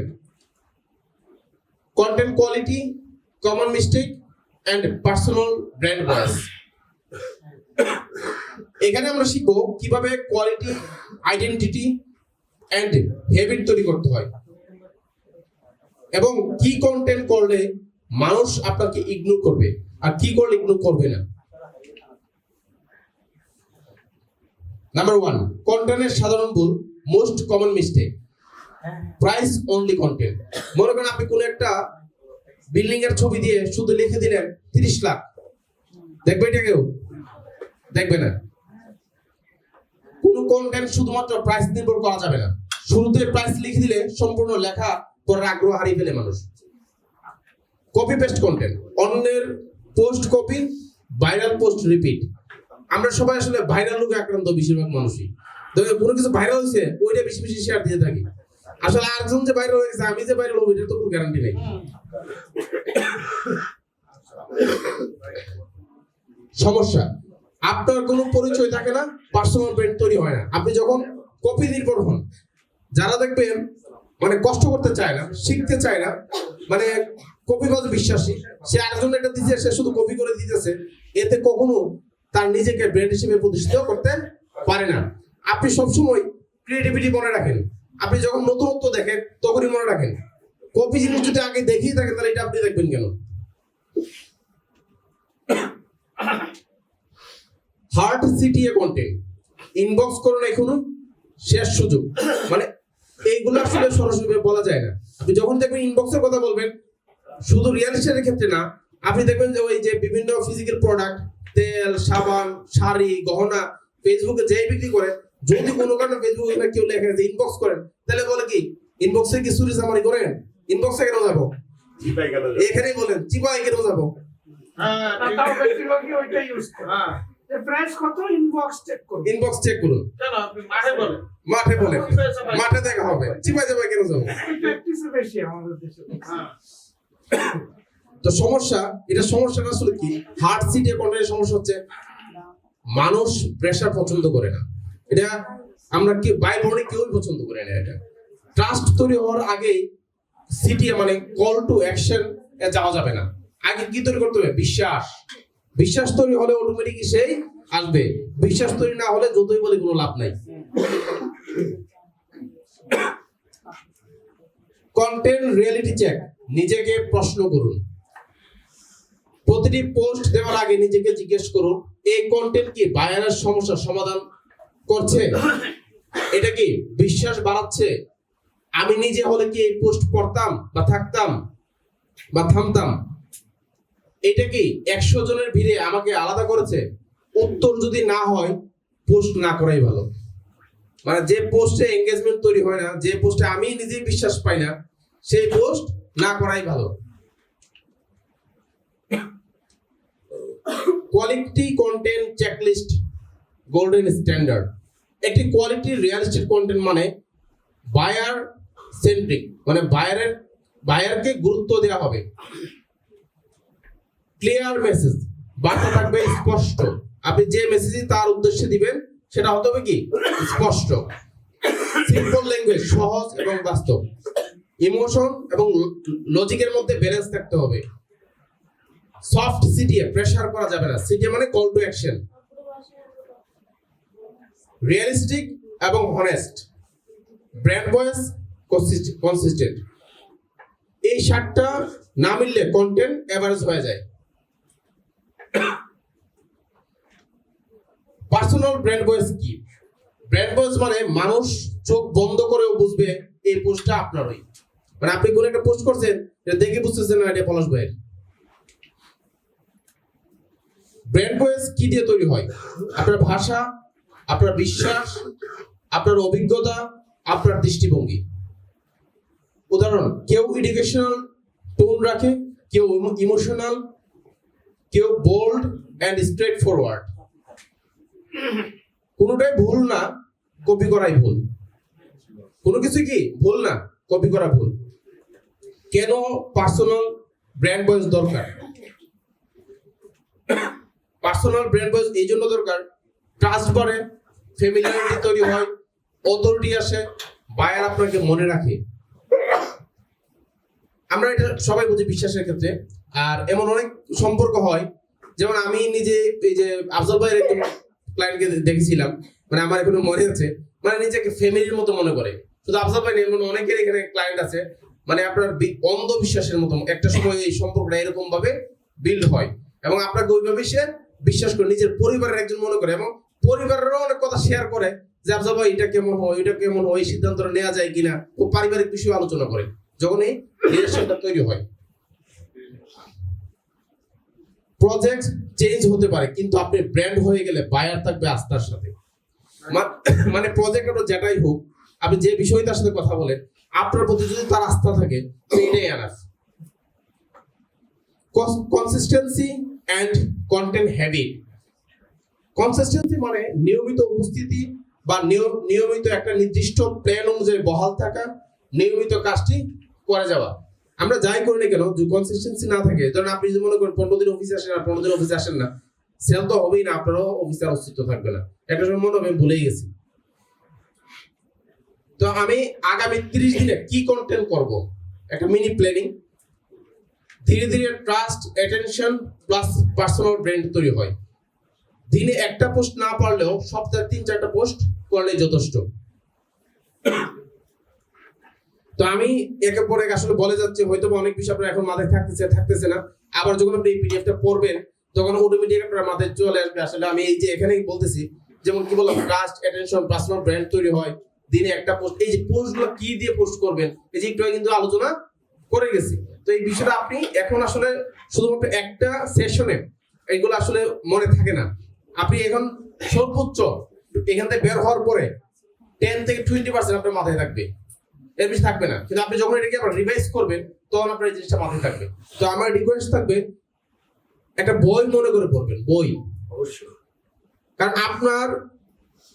content quality, common mistake and personal brand voice. এখানে আমরা শিখবো কিভাবে কোয়ালিটি, আইডেন্টিটি এন্ড হ্যাবিট তৈরি করতে হয়, এবং কি কন্টেন্ট করলে মানুষ আপনাকে ইগনোর করবে আর কি করলে ইগনোর করবে না। নাম্বার 1, কন্টেন্টের সাধারণ ভুল, most common mistake. Price only content. মনে করেন আপনি কোন একটা বিল্ডিং এর ছবি দিয়ে শুধু লিখে দিলেন 30 লাখ, দেখবে এটা কেউ? দেখবে না। কোন কন্টেন্ট শুধুমাত্র প্রাইস নির্ভর করা যাবে না। শুরুতে প্রাইস লিখে দিলে সম্পূর্ণ লেখা পড়ার আগ্রহ হারিয়ে ফেলে মানুষ। কপি পেস্ট কন্টেন্ট, অন্যের post copy, viral post repeat. আমরা সবাই আসলে ভাইরাল রোগে আক্রান্ত, বেশিরভাগ মানুষই। কোনো কিছু ভাইরাল হয়েছে ওইটা বেশি বেশি শেয়ার দিয়ে থাকি। আসলে আরেকজন যে ভাইরাল হয়েছে, আমি যে ভাইরাল হবো এটার তো কোনো গ্যারান্টি নেই। সমস্যা, আপনার কোনো পরিচয় থাকে না, পার্সোনাল ব্র্যান্ড তৈরি হয় না। আপনি যখন কপি নির্ভর হন, যারা দেখবেন মানে কষ্ট করতে চায় না, শিখতে চায় না, মানে কপিবাজ বিশ্বাসী, সে আরেকজন এটা দিচ্ছে, সে শুধু কপি করে দিতেছে, এতে কখনো তার নিজেকে ব্র্যান্ড হিসেবে প্রতিষ্ঠিত করতে পারে না। আপনি সবসময় ক্রিয়েটিভিটি মনে রাখেন। আপনি যখন নতুনত্ব দেখেন তখনই মনে রাখেন। কপি জিনিস যদি আগে দেখেই থাকেন তাহলে এটা আপনি দেখবেন কেন? হার্ড সিটিএ কন্টেন্ট, ইনবক্স করুন এখনো, শেষ সুযোগ। মানে এইগুলো আসলে সরাসরি বলা যায় না। আপনি যখন দেখবেন ইনবক্সের কথা বলবেন, শুধু রিয়েল এস্টেটের ক্ষেত্রে না, আপনি দেখবেন যে ওই যে বিভিন্ন ফিজিক্যাল প্রোডাক্ট, তেল, সাবান, শাড়ি, গহনা, ফেসবুকে যেই বিক্রি করে, যদি কোনো কারণে ফেসবুকে কেউ লেখে যে ইনবক্স করেন, তাহলে বলে কি ইনবক্সে কি চুরি চামারি করেন? ইনবক্সে কেন যাবো? এখানেই বলেন চিপাই কেন যাবো? ইনবক্স চেক করুন, মাঠে বলেন, মাঠে দেখা হবে, চিপাই যাবে কেন যাবো? তো সমস্যা, এটা সমস্যাটা আসলে কি? হার্ড সিটে কন্টেন্টের সমস্যা হচ্ছে মানুষ প্রেসার পছন্দ করে না। এটা আমরা কি বাই বর্ণে কেউই পছন্দ করে না। এটা ট্রাস্ট তৈরি হওয়ার আগেই সিটিএ মানে কল টু অ্যাকশন এ যাওয়া যাবে না। আগে কি তৈরি করতে হবে? বিশ্বাস। বিশ্বাস তৈরি হলে অটোমেটিক সেই আসবে। বিশ্বাস তৈরি না হলে যতই বলে কোনো লাভ নাই। কন্টেন্ট রিয়েলিটি চেক, নিজেকে প্রশ্ন করুন। প্রতিটি পোস্ট দেওয়ার আগে নিজেকে জিজ্ঞেস করুন, এই কন্টেন্ট কি বায়ারের সমস্যার সমাধান করছে? এটা কি বিশ্বাস বাড়াচ্ছে? আমি নিজে হলে কি এই পোস্ট পড়তাম বা থাকতাম বা থামতাম? এটা কি 100 জনের ভিড়ে আমাকে আলাদা করেছে? উত্তর যদি না হয়, পোস্ট না করাই ভালো। মানে যে পোস্টে এঙ্গেজমেন্ট তৈরি হয় না, যে পোস্টে আমি নিজেই বিশ্বাস পাই না, সেই পোস্ট না করাই ভালো। Quality content checklist, golden standard. একটি কোয়ালিটি রিয়েল এস্টেট কন্টেন্ট মানে বায়ার সেন্ট্রিক, মানে বায়ারকে গুরুত্ব দেওয়া হবে। ক্লিয়ার মেসেজ, বার্তা থাকবে স্পষ্ট। আপনি যে মেসেজই তার উদ্দেশ্যে দিবেন সেটা হতে হবে কি স্পষ্ট। সিম্পল ল্যাঙ্গুয়েজ, সহজ এবং বাস্তব। ইমোশন এবং লজিকের মধ্যে ব্যালেন্স থাকতে হবে। সফট সিটিএ, প্রেসার করা যাবে না। সিটিএ মানে কল টু অ্যাকশন। রিয়েলিস্টিক এবং হনেস্ট, ব্র্যান্ড ভয়েস, কনসিস্টেন্ট। এই 7টা না মিললে কন্টেন্ট এভারেজ হয়ে যায়। পার্সোনাল ব্র্যান্ড ভয়েস কি? ব্র্যান্ড ভয়েস মানে মানুষ চোখ বন্ধ করেও বুঝবে এই পোস্টটা আপনারই। মানে আপনি কোন একটা পোস্ট করছেন, এটা দেখে বুঝতেছেন না এটা পলাশ ভাইয়ের। ব্র্যান্ড ভয়েস কি দিয়ে তৈরি হয়? আপনার ভাষা, আপনার বিশ্বাস, আপনার অভিজ্ঞতা, আপনার দৃষ্টিভঙ্গি। উদাহরণ, কেউ এডুকেশনাল টোন রাখে, কেউ ইমোশনাল, কেউ বোল্ড অ্যান্ড স্ট্রেট ফরওয়ার্ড। কোনোটাই ভুল না, কপি করাই ভুল। কোনো কিছু কি ভুল না, কপি করা ভুল। কেন পার্সোনাল ব্র্যান্ড ভয়েস দরকার? পার্সোনাল ব্র্যান্ড ভয়েস এই জন্য দরকার, ট্রাস্ট বাড়ে, ফ্যামিলিয়ারিটি তৈরি হয়, অথরিটি আসে, বায়ার আপনাকে মনে রাখে। আমরা এটা সবাই বুঝি বিশ্বাসের ক্ষেত্রে। আর এমন অনেক সম্পর্ক হয়, যেমন আমি নিজে এই যে আফজল ভাইয়ের একজন ক্লায়েন্টকে দেখেছিলাম, মানে আমার এখনো মনে আছে, মানে নিজেকে ফ্যামিলির মতো মনে করে। শুধু আফজল ভাই এমন অনেকের এখানে ক্লায়েন্ট আছে, মানে আপনার অন্ধবিশ্বাসের মতো একটা সময় এই সম্পর্কটা এরকম ভাবে বিল্ড হয় এবং আপনাকে ওইভাবে সে বিশ্বাস করে নিজের পরিবারের একজন মনে করে এবং পরিবারেরও অনেক কথা শেয়ার করে যে আফজল ভাই এটা কেমন হয়, ওইটা কেমন হয়, এই সিদ্ধান্তটা নেওয়া যায় কিনা, ও পারিবারিক বিষয়ে আলোচনা করে যখন এই রিলেশনটা তৈরি হয়। প্রজেক্ট চেঞ্জ হতে পারে, কিন্তু আপনি ব্র্যান্ড হয়ে গেলে বায়ার থাকবে আস্থার সাথে। মানে প্রজেক্ট আপনার যেটাই হোক, আপনি যে বিষয়ে তার সাথে কথা বলেন, আপনার প্রতি যদি তার আস্থা থাকে, সেইটাই enough. Consistency and content habit. Consistency মানে নিয়মিত উপস্থিতি বা নিয়মিত একটা নির্দিষ্ট প্ল্যান অনুযায়ী বহাল থাকা, নিয়মিত কাজটি করে যাওয়া। আমরা যাই করি না কেন, যদি কনসিস্টেন্সি না থাকে, ধরেন আপনি যদি মনে করেন 15 দিন অফিসে আসেন না, 15 দিন অফিসে আসেন না, সেল তো হবেই না, আপনারও অফিসের অস্তিত্ব থাকবে না। একটা সময় মনে হবে ভুলেই গেছি। তো আমি আগামী 30 দিনে কি কন্টেন্ট করব, একটা মিনি প্ল্যানিং। ধীরে ধীরে trust, attention plus personal brand তৈরি হয়। দিনে একটা পোস্ট না পারলেও সপ্তাহে 3-4টা পোস্ট করলে যথেষ্ট। তো আমি একের পর এক আসলে বলে যাচ্ছি, হয়তো অনেক বিষয় আপনার এখন মাথায় থাকতেছে না। আবার যখন আপনি এই পিডিএফটা পড়বেন, তখন অটোমেটিক আপনার মাথায় চলে আসবে। আসলে আমি এই যে এখানেই বলতেছি, যেমন কি বললাম, ট্রাস্ট, অ্যাটেনশন, পার্সোনাল ব্র্যান্ড তৈরি হয় দিনে একটা পোস্ট। এই যে পোস্টগুলো কি দিয়ে পোস্ট করবেন, এই যে একটু কিন্তু আলোচনা করে গেছি। তো এই বিষয়টা আপনি এখন আসলে শুধুমাত্র একটা সেশনে এইগুলো আসলে মনে থাকে না। আপনি এখন সর্বোচ্চ এখান থেকে বের হওয়ার পরে 10 থেকে 20% আপনার মাথায় থাকবে, এর বেশি থাকবে না। কিন্তু আপনি যখন এটাকে আবার রিভাইজ করবেন, তখন আপনার এই জিনিসটা মাথায় থাকবে। তো আমার রিকোয়েস্ট থাকবে, একটা বই মনে করে পড়বেন, বই অবশ্যই। কারণ আপনার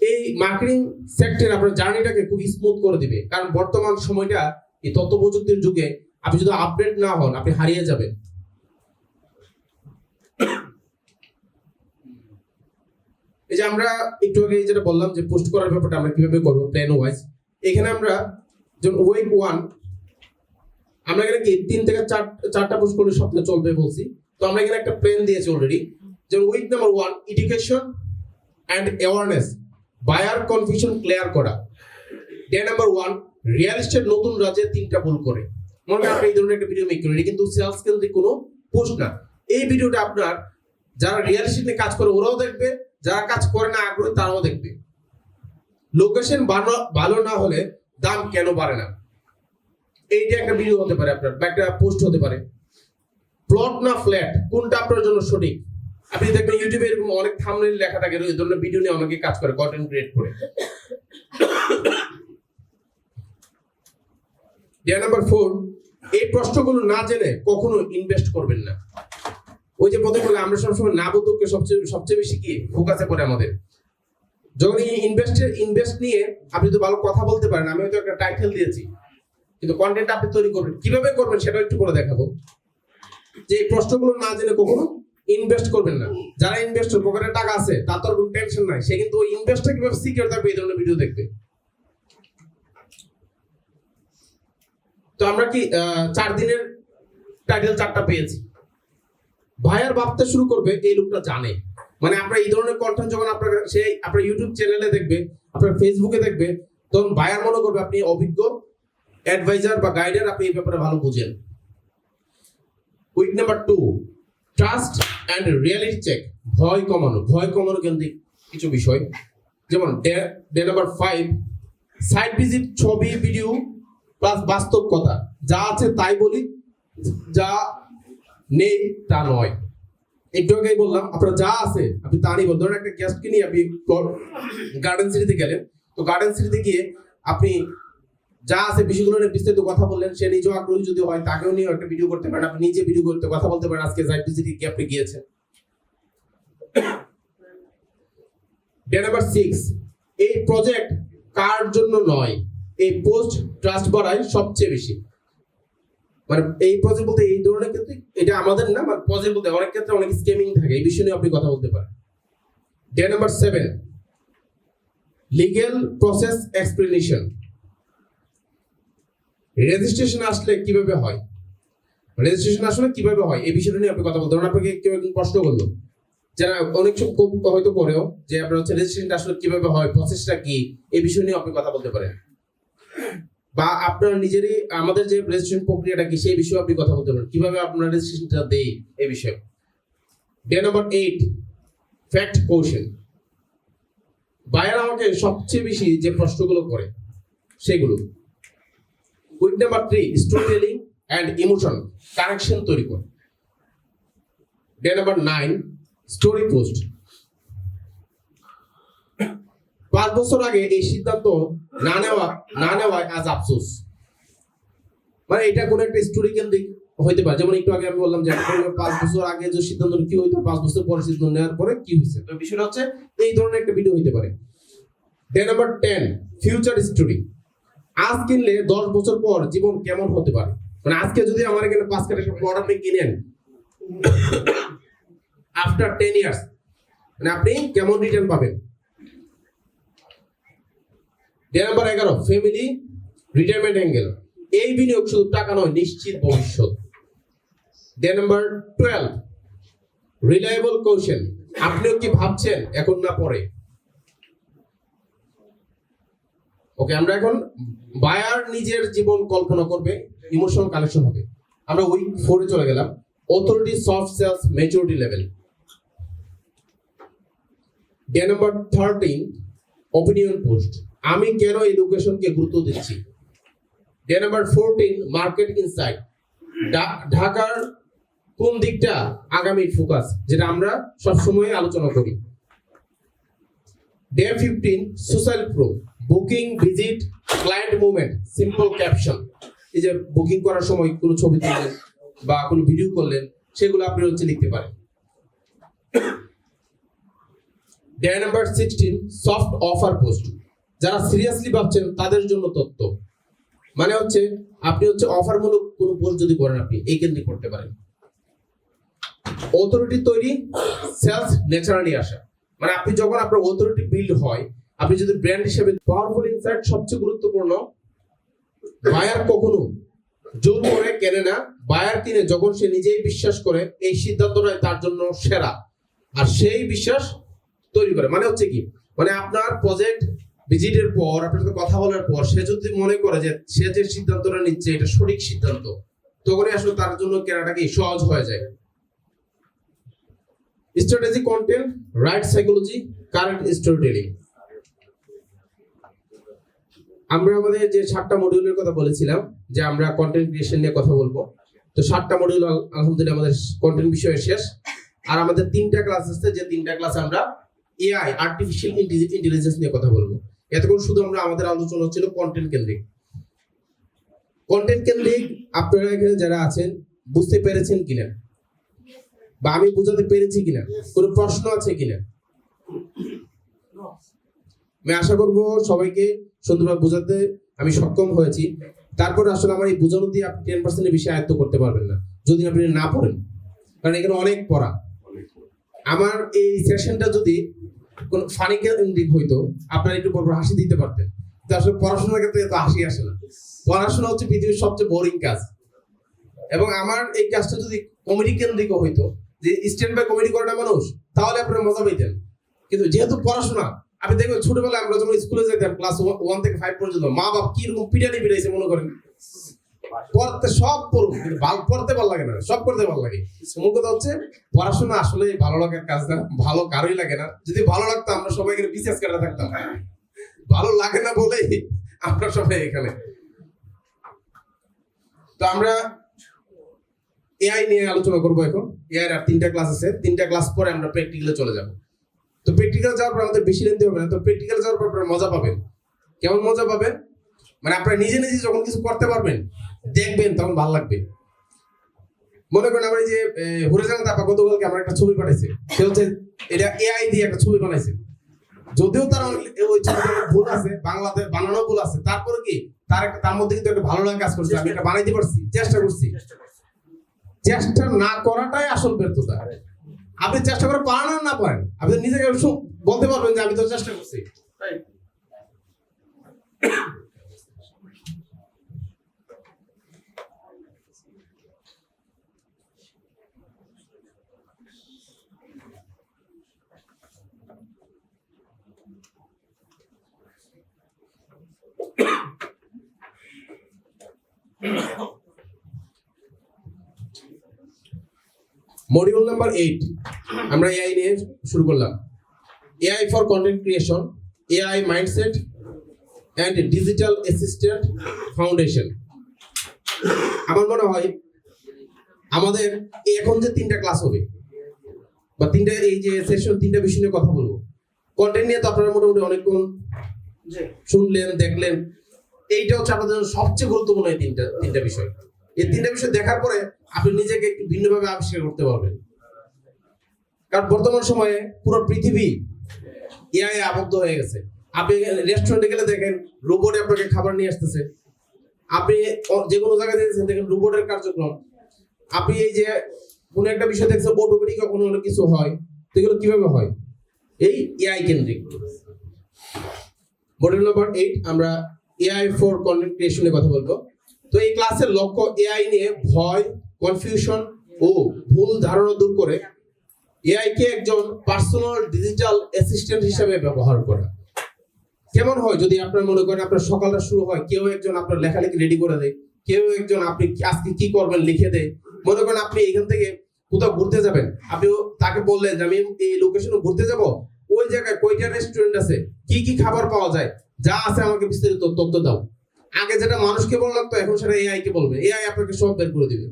এই মার্কেটিং সেক্টর আপনার জার্নিটাকে খুব স্মুথ করে দিবে। কারণ বর্তমান সময়টা এই তথ্য প্রযুক্তির যুগে আপনি যদি আপডেট না হন, আপনি হারিয়ে যাবেন। এই যে আমরা একটু আগে যেটা বললাম যে পোস্ট করার ব্যাপারটা আমরা কিভাবে করবো প্ল্যান ওয়াইজ, এখানে আমরা যেমন উইক 1 আমরা এখানে কি 3 থেকে 4টা পোস্ট করলে সপ্তাহে চলবে বলছি। তো আমরা এখানে একটা প্ল্যান দিয়েছি অলরেডি। যেমন week number 1 education and awareness, buyer confusion clear করা। ডে নাম্বার 1 রিয়েল এস্টেট নতুন রাজ্যে 3টা ভুল করে। মনে করেন আপনি এই ধরনের একটা ভিডিও মেক করেন, এটা কিন্তু সেলস কেন্দ্রিক কোনো পোস্ট না। এই ভিডিওটা আপনার যারা রিয়েল এস্টেট নিয়ে কাজ করে ওরাও দেখবে, যারা কাজ করে না আগ্রহী তারাও দেখবে। লোকেশন ভালো না হলে দাম কেন বাড়ে না, এইটা একটা ভিডিও হতে পারে আপনার, বা একটা পোস্ট হতে পারে। প্লট না ফ্ল্যাট, কোনটা আপনার জন্য সঠিক? আপনি দেখবেন ইউটিউবে এরকম অনেক থাম্বনেল লেখা থাকে, এই ধরনের ভিডিও নিয়ে অনেকে কাজ করে, কন্টেন্ট ক্রিয়েট করে। ডে নাম্বার 4 এই প্রশ্নগুলো না জেনে কখনো ইনভেস্ট করবেন না। ওই যে প্রথমে বলে আমরা সবসময় না বোধককে সবচেয়ে বেশি কি ফোকাসে পড়ে আমাদের। যখন এই ইনভেস্ট নিয়ে আপনি তো ভালো কথা বলতে পারেন, আমি হয়তো একটা টাইটেল দিয়েছি, কিন্তু কন্টেন্ট আপনি তৈরি করবেন, কিভাবে করবেন সেটা একটু করে দেখাবো। যে এই প্রশ্নগুলো না জেনে কখনো ইনভেস্ট করবেন না। যারা ইনভেস্টর, পকেটে টাকা আছে, তার তো কোনো টেনশন নাই, সে কিন্তু ওই ইনভেস্টটা কিভাবে সিকিউর থাকবে এই ধরনের ভিডিও দেখবে। তো আমরা কি 4 দিনের টাইটেল 4টা পেয়েছি। ভাইয়ার ভাবতে শুরু করবে এই লোকটা জানে, মানে আপনার এই ধরনের কন্টেন্ট যখন আপনার ইউটিউব চ্যানেলে দেখবে, আপনার ফেসবুকে দেখবে, তখন বায়ার মনে করবে আপনি অভিজ্ঞ অ্যাডভাইজার বা গাইডার, আপনি এই ব্যাপারে ভালো বুঝেন। Week number 2, trust and reality check. ভয় কমানো কিন্তু কিছু বিষয়, যেমন ডে নাম্বার 5, সাইট ভিজিট, ছবি ভিডিও প্লাস বাস্তব কথা, যা আছে তাই বলি, যা নেই তা নয়। একটু আগেই বললাম আপনার যা আছে আপনি তা নিয়ে ধরেন একটা গেস্টকে নিয়ে আপনি গার্ডেন সিটিতে গেলেন, তো গার্ডেন সিটিতে গিয়ে আপনি যা আছে বিষয়গুলো নিয়ে বিস্তারিত কথা বললেন, সে নিজেও আগ্রহী যদি হয় তাকেও নিয়ে একটা ভিডিও করতে পারেন, আপনি নিজে ভিডিও করতে কথা বলতে পারেন আজকে সাইট ভিজিটে কি আপনি গিয়েছেন। ডে নাম্বার 6, এই প্রজেক্ট কার জন্য নয়, এই পোস্ট ট্রাস্ট বাড়ায় সবচেয়ে বেশি। মানে এই প্রজেক্ট বলতে এই ধরনের ক্ষেত্রে এটা আমাদের না, মানে প্রজেক্ট বলতে অনেক ক্ষেত্রে অনেক স্ক্যামিং থাকে, এই বিষয় নিয়ে আপনি কথা বলতে পারেন। Day number 7, legal process explanation. Registration আসলে কিভাবে হয়, এই বিষয়টা নিয়ে আপনি কথা বলতে পারেন। আপনাকে কেউ একজন প্রশ্ন করলো, যারা অনেক হয়তো করেও, যে আপনার হচ্ছে রেজিস্ট্রেশনটা আসলে কিভাবে হয়, প্রসেসটা কি, এই বিষয় নিয়ে আপনি কথা বলতে পারেন। বা আপনার নিজেরই আমাদের যে রেজিস্ট্রেশন প্রক্রিয়াটা কি সেই বিষয়ে আপনি কথা বলতে পারেন, কিভাবে আপনার রেজিস্ট্রেশনটা দেই এই বিষয়ে। Day number 8, fact question. Buyer আমাকে সবচেয়ে বেশি যে প্রশ্নগুলো করে সেগুলো। Week number 3, story telling and emotion connection তৈরি করে। Day number 9, story post. 5 বছর আগে এই সিদ্ধান্ত না নেওয়ায় আজ আফসোস। মানে এটা কোন একটা স্টোরি কেন্দ্রিক হইতে পারে, যেমন একটু আগে আমি বললাম যে 5 বছর আগে যে সিদ্ধান্ত কি হইতো, 5 বছর পরে সিদ্ধান্ত নেওয়ার পরে কি হয়েছে, তো বিষয়টা হচ্ছে এই ধরনের একটা ভিডিও হইতে পারে। Day number 10, future story. আজ কিনলে 10 বছর পর জীবন কেমন হতে পারে, মানে আজকে যদি আমার এখানে 5 কাঠা প্লট আপনি কিনেন, আফটার 10 ইয়ার্স মানে আপনি কেমন রিটার্ন পাবেন। Day number 11, family retirement angle. এই বিনিয়োগ শুধু টাকা নয়, নিশ্চিত ভবিষ্যৎ। Day number 12, reliable question. আপনিও কি ভাবছেন এখন না পরে? ওকে, আমরা এখন বায়ার নিজের জীবন কল্পনা করবে, ইমোশনাল কানেকশন হবে। আমরা উইক 4 এ চলে গেলাম, authority, soft sales, maturity level. Day number 13, opinion post. আমি কেন এডুকেশনকে গুরুত্ব দিচ্ছি। Day number 14, market insight. ঢাকার কোন দিকটা আগামীর ফোকাস, যেটা আমরা সবসময় আলোচনা করি। Day 15, social proof. Booking, visit, client movement, simple caption. এই যে বুকিং করার সময় কোনো ছবি তুললেন বা কোনো ভিডিও করলেন, সেগুলো আপনি হচ্ছে লিখতে পারেন। Day number 16, soft offer post. যারা সিরিয়াসলি ভাবছেন তাদের জন্য তথ্য, মানে হচ্ছে আপনি হচ্ছে অফারমূলক কোনো পোস্ট যদি করেন, আপনি এই কেন্দ্রে করতে পারেন। অথরিটি তৈরি, সেলস ন্যাচারালি আসা। মানে আপনি যখন আপনার অথরিটি বিল্ড হয়, আপনি যদি ব্র্যান্ড হিসেবে পাওয়ারফুল ইনসাইট সবচেয়ে গুরুত্বপূর্ণ। বায়ার কখনো জোর করে কেনে না, বায়ার কিনে যখন সে নিজেই বিশ্বাস করে এই সিদ্ধান্তটাই তার জন্য সেরা, আর সেই বিশ্বাস তৈরি করে। মানে হচ্ছে কি, মানে আপনার প্রজেক্ট ভিজিটের পর, আপনার সাথে কথা বলার পর, সে যদি মনে করে যে সে যে সিদ্ধান্তটা নিচ্ছে এটা সঠিক সিদ্ধান্ত, তখনই আসলে তার জন্য কেনাটা কি সহজ হয়ে যায়। Strategy, content, right psychology, current story telling. আমরা আমাদের যে 7টা মডিউলের কথা বলেছিলাম যে আমরা কন্টেন্ট ক্রিয়েশন নিয়ে কথা বলবো, তো 7টা মডিউল আলহামদুলিল্লাহ আমাদের কন্টেন্ট বিষয়ে শেষ। আর আমাদের 3টা ক্লাস আছে, যে 3টা ক্লাসে আমরা এআই, আর্টিফিশিয়াল ইন্টেলিজেন্স নিয়ে কথা বলবো। এতক্ষণ শুধু আমাদের আলোচনা ছিল কন্টেন্ট কেন্দ্রিক। কন্টেন্ট কেন্দ্রিক আপনারা এখানে যারা আছেন বুঝতে পেরেছেন কিনা, বা আমি বোঝাতে পেরেছি কিনা, কোনো প্রশ্ন আছে কিনা? আমি আশা করব সবাইকে সুন্দরভাবে বোঝাতে আমি সক্ষম হয়েছি। তারপরে আসলে আমার এই বোঝানো দিয়ে আপনি 10% বেশি আয়ত্ত করতে পারবেন না যদি আপনি না পড়েন, কারণ এখানে অনেক পড়া। আমার এই সেশনটা যদি কোন ফানি কেন্দ্রিক হইতো, আপনারা একটু পর হাসি দিতে পারতেন, কিন্তু আসলে পড়াশোনার ক্ষেত্রে এত হাসি আসে না। পড়াশোনা হচ্ছে পৃথিবীর সবচেয়ে বোরিং কাজ, এবং আমার এই কাজটা যদি কমেডি কেন্দ্রিক হইতো যে স্ট্যান্ড বাই কমেডি করে না মানুষ, তাহলে আপনারা মজা পাইতেন। কিন্তু যেহেতু পড়াশোনা, আপনি দেখবেন ছোটবেলায় আমরা যখন স্কুলে যেতাম ক্লাস 1 থেকে 5 পর্যন্ত, মা বাপ কিরকম পিটানি পিটাইছে মনে করেন, পড়তে সব পড়ুন কিন্তু পড়তে ভালো লাগে না, সব করতে ভালো লাগে। মূল কথা হচ্ছে পড়াশোনা আসলে ভালো লাগার কাজ না, ভালো কারোই লাগে না। যদি ভালো লাগতো আমরা সবাই এখানে বিশেষ করে থাকতাম, ভালো লাগে না বলেই আমরা সবাই এখানে। তো আমরা এআই নিয়ে আলোচনা করবো এখন। এআই আর 3টা ক্লাস আছে, 3টা ক্লাস পরে আমরা প্র্যাকটিক্যালে চলে যাব। তো প্র্যাকটিক্যাল যাওয়ার পর আমাদের বেশি নিতে হবে না, তো প্র্যাকটিক্যাল যাওয়ার পর আপনারা মজা পাবেন। কেমন মজা পাবেন? মানে আপনারা নিজে নিজে যখন কিছু করতে পারবেন, দেখবেন, তখন ভালো লাগবে। মনে করেন আমরা এই যে হুরেজানা তাপা গতকালকে আমার একটা ছবি পাঠাইছে, সে হচ্ছে এটা এআই দিয়ে একটা ছবি বানাইছে। যদিও তার ওই ছবিটা ভুল আছে, বাংলাতে বানানো ভুল আছে, তারপরে কি তার মধ্যে কিন্তু একটা ভালো লাগা কাজ করছে, আমি এটা বানাইতে পারছি, চেষ্টা করছি। চেষ্টা না করাটাই আসল ব্যর্থতা। আপনি চেষ্টা করে পারেন আর না পারেন, আপনি নিজেকে বলতে পারবেন যে আমি তো চেষ্টা করছি। মডিউল নাম্বার 8 আমরা এআই নিয়ে শুরু করলাম। AI for content creation, AI mindset and digital assistant foundation. আমার মনে হয় আমাদের এখন যে 3টা ক্লাস হবে বা 3টা এই যে সেশন, 3টা বিষয় নিয়ে কথা বলবো। কন্টেন্ট নিয়ে তো আপনারা মোটামুটি অনেকক্ষণ শুনলেন, দেখলেন। এইটা হচ্ছে আপনাদের জন্য সবচেয়ে গুরুত্বপূর্ণ এই তিনটা বিষয়। এই 3টা বিষয় দেখার পরে আপনি নিজেকে একটু ভিন্নভাবে আবিষ্কার করতে পারবেন। কারণ বর্তমান সময়ে পুরো পৃথিবী এআই আবদ্ধ হয়ে গেছে। আপনি রেস্টুরেন্টে গেলে দেখেন রোবট আপনাকে খাবার নিয়ে আসতেছে। আপনি যে কোনো জায়গায় দেখেন রোবটের কার্যক্রম। আপনি এই যে কোনো একটা বিষয় দেখছেন অটোমেটিক কোনো কিছু হয়, তো এগুলো কিভাবে হয়? এই এআই কেন্দ্রিক। মডিউল নাম্বার 8 আমরা এআই ফর কন্টেন্ট ক্রিয়েশনে কথা বলবো। তো এই ক্লাসের লক্ষ্য এআই নিয়ে ভয়, কনফিউশন ও ভুল ধারণা দূর করে এআই কে একজন পার্সোনাল ডিজিটাল অ্যাসিস্ট্যান্ট হিসেবে ব্যবহার করা। কেমন হয় যদি আপনার মনে করেন আপনার সকালটা শুরু হয়, কেউ একজন আপনার লেখালেখি রেডি করে দেয়, কেউ একজন আপনি আজকে কি করবেন লিখে দেয়। মনে করেন আপনি এখান থেকে কোথাও ঘুরতে যাবেন, আপনি তাকে বললেন যে আমি এই লোকেশনে ঘুরতে যাব, ওই জায়গায় কয়টা রেস্টুরেন্ট আছে, কি কি খাবার পাওয়া যায়, যা আছে আমাকে বিস্তারিত তথ্য দাও। আগে যেটা মানুষকে বলা লাগতো, এখন সেটা এআই কে বলবে, এআই আপনাকে সব বের করে দিবে।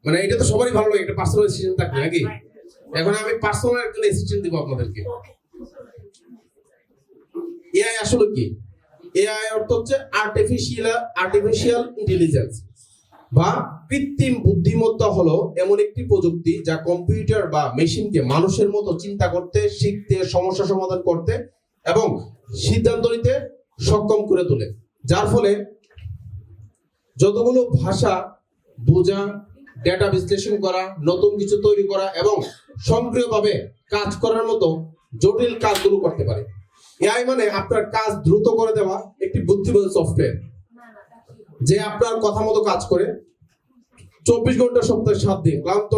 মানে এটা তো সবারই ভালো লাগে, একটা পার্সোনাল অ্যাসিস্ট্যান্ট থাকবে নাকি? এখন আমি পার্সোনাল একজন অ্যাসিস্ট্যান্ট দিব আপনাদেরকে। এআই আসলে কি? এআই অর্থ হচ্ছে আর্টিফিশিয়াল ইন্টেলিজেন্স বা কৃত্রিম বুদ্ধিমত্তা হলো এমন একটি প্রযুক্তি যা কম্পিউটার বা মেশিনকে মানুষের মতো চিন্তা করতে, শিখতে, সমস্যা সমাধান করতে এবং সিদ্ধান্ত নিতে সক্ষম করে তোলে। যার ফলে যতগুলো ভাষা বোঝা, ডেটা বিশ্লেষণ করা, নতুন কিছু তৈরি করা এবং সক্রিয়ভাবে কাজ করার মতো জটিল কাজগুলো করতে পারে। এআই মানে আপনার কাজ দ্রুত করে দেওয়া একটি বুদ্ধিমান সফটওয়্যার যে আপনার কথা মতো কাজ করে, 24 ঘন্টা সপ্তাহে 7 দিন ক্লান্ত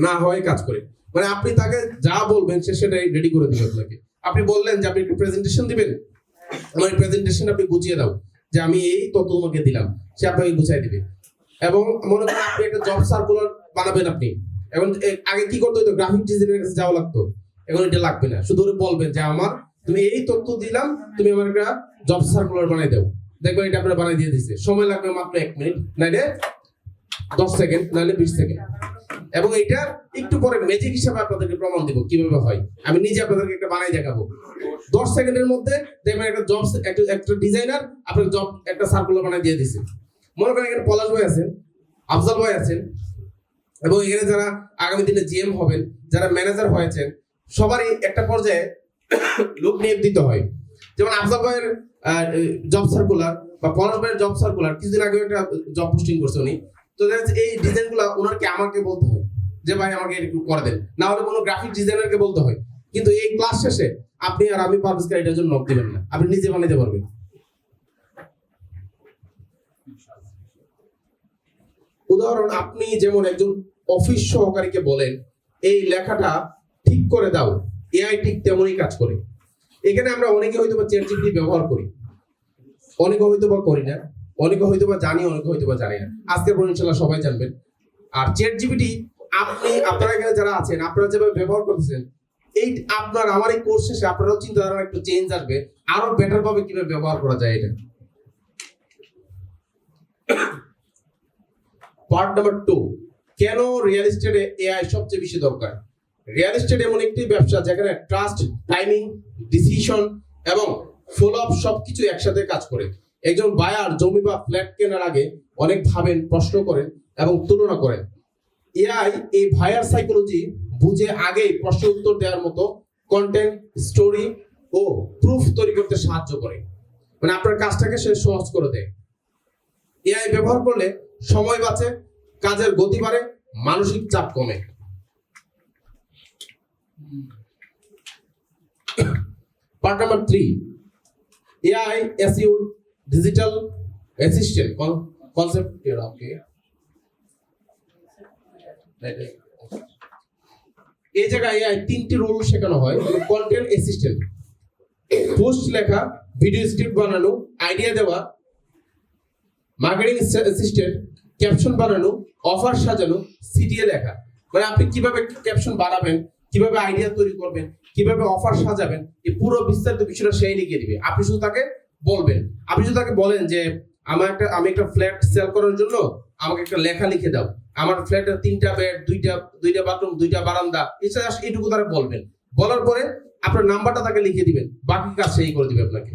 না হয়ে কাজ করে। মানে আপনি তাকে যা বলবেন সে সেটাই রেডি করে দিবে আপনাকে। আপনি বললেন যে আপনি একটু প্রেজেন্টেশন দিবেন, আমার প্রেজেন্টেশন আপনি গুছিয়ে দাও, যে আমি এই তথ্য তোমাকে দিলাম, সে আপনাকে গুছিয়ে দিবে। এবং মনে করেন আপনি একটা জব সার্কুলার বানাবেন, আপনি এখন আগে কি করতে হতো, গ্রাফিক ডিজাইনের কাছে যাওয়া লাগতো, এখন এটা লাগবে না, শুধু বলবেন যে আমার তুমি এই তথ্য দিলাম, তুমি আমার একটা জব সার্কুলার বানাই দাও, দেখবেন এটা আপনার বানাই দিয়ে দিচ্ছে। সময় লাগবে মাত্র 1 মিনিট, নাইলে 10 সেকেন্ড, নাইলে 20 সেকেন্ড। এবং এটা একটু পরে ম্যাজিক হিসেবে আপনাদেরকে প্রমাণ দিব কিভাবে হয়। আমি নিজে আপনাদেরকে একটা বানাই দেখাবো। 10 সেকেন্ডের মধ্যে দেখবেন একটা জব, একটা ডিজাইনার আপনার জব একটা সার্কুলার বানাই দিয়ে দিচ্ছে। মনে করেন এখানে পলাশ ভাই আছেন, আফজাল ভাই আছেন, এবং এখানে যারা আগামী দিনে জিএম হবেন, যারা ম্যানেজার হয়েছেন, সবারই একটা পর্যায়ে লোক নিয়োগ দিতে হয়। যেমন আফজাল ভাইয়ের জব সার্কুলার বা পলাশ ভাইয়ের জব সার্কুলার কিছুদিন আগে একটা জব পোস্টিং করছে উনি। তো এই ডিজাইনগুলো ওনাকে আমাকে বলতে হয় যে ভাই আমাকে একটু করে দেন, না হলে কোনো গ্রাফিক ডিজাইনারকে বলতে হয়। কিন্তু এই ক্লাস শেষে আপনি আর আমি পারভেজকে এটার জন্য নক দিবেন না, আপনি নিজে বানাইতে পারবেন। উদাহরণ, আপনি যেমন একজন অফিস সহকারীকে বলেন এই লেখাটা ঠিক করে দাও, এআই ঠিক তেমনই কাজ করে। এখানে আমরা অনেকে হয়তো বা চ্যাটজিপিটি ব্যবহার করি, অনেকে হয়তো বা করি না, অনেকে হয়তো বা জানি, অনেকে হয়তো বা জানি না। আজকের পর ইনশাল্লাহ সবাই জানবেন। আর চ্যাটজিপিটি আপনারা এখানে যারা আছেন, আপনারা যেভাবে ব্যবহার করতেছেন, এই আপনার আমার এই কোর্স শেষে আপনারাও চিন্তাধারা একটু চেঞ্জ আসবে, আরো বেটার ভাবে কিভাবে ব্যবহার করা যায় এটা। পার্ট নাম্বার 2, কেন রিয়েল এস্টেটে এআই সবচেয়ে বেশি দরকার? রিয়েল এস্টেট এমন একটি ব্যবসা যেখানে ট্রাস্ট, টাইমিং, ডিসিশন এবং ফলো আপ সবকিছু একসাথে কাজ করে। একজন বায়ার জমি বা ফ্ল্যাট কেনার আগে অনেক ভাবেন, প্রশ্ন করেন এবং তুলনা করেন। এআই এই বায়ার সাইকোলজি বুঝে আগেই প্রশ্ন উত্তর দেওয়ার মতো কন্টেন্ট, স্টোরি ও প্রুফ তৈরি করতে সাহায্য করে, মানে আপনার কাজটাকে সে সহজ করে দেয়। এআই ব্যবহার করলে সময় বাঁচে, কাজের গতি বাড়ে, মানসিক চাপ কমে। Part number 3, AI SEO digital assistant concept. Okay, এই জায়গায় এআই 3টি রোল শেখানো হয়। কন্টেন্ট অ্যাসিস্ট্যান্ট, পোস্ট লেখা, ভিডিও স্ক্রিপ্ট বানানো, আইডিয়া দেওয়া। মার্কেটিং অ্যাসিস্ট্যান্ট, ক্যাপশন বানানো, অফার সাজানো, সিটিএ লেখা। মানে আপনি কিভাবে ক্যাপশন বানাবেন, কিভাবে আইডিয়া তৈরি করবেন, কিভাবে অফার সাজাবেন, এই পুরো বিস্তারিত বিষয়টা সেই লিখে দিবে। আপনি শুধু তাকে বলবেন, আপনি শুধু তাকে বলেন যে আমি একটা ফ্ল্যাট সেল করার জন্য আমাকে একটা লেখা লিখে দাও, আমার ফ্ল্যাটের 3টা বেড, 2টা বাথরুম, 2টা বারান্দা, এছাড়া এইটুকু তারা বলবেন। বলার পরে আপনার নাম্বারটা তাকে লিখে দিবেন, বাকি কাজ সেই করে দিবে আপনাকে।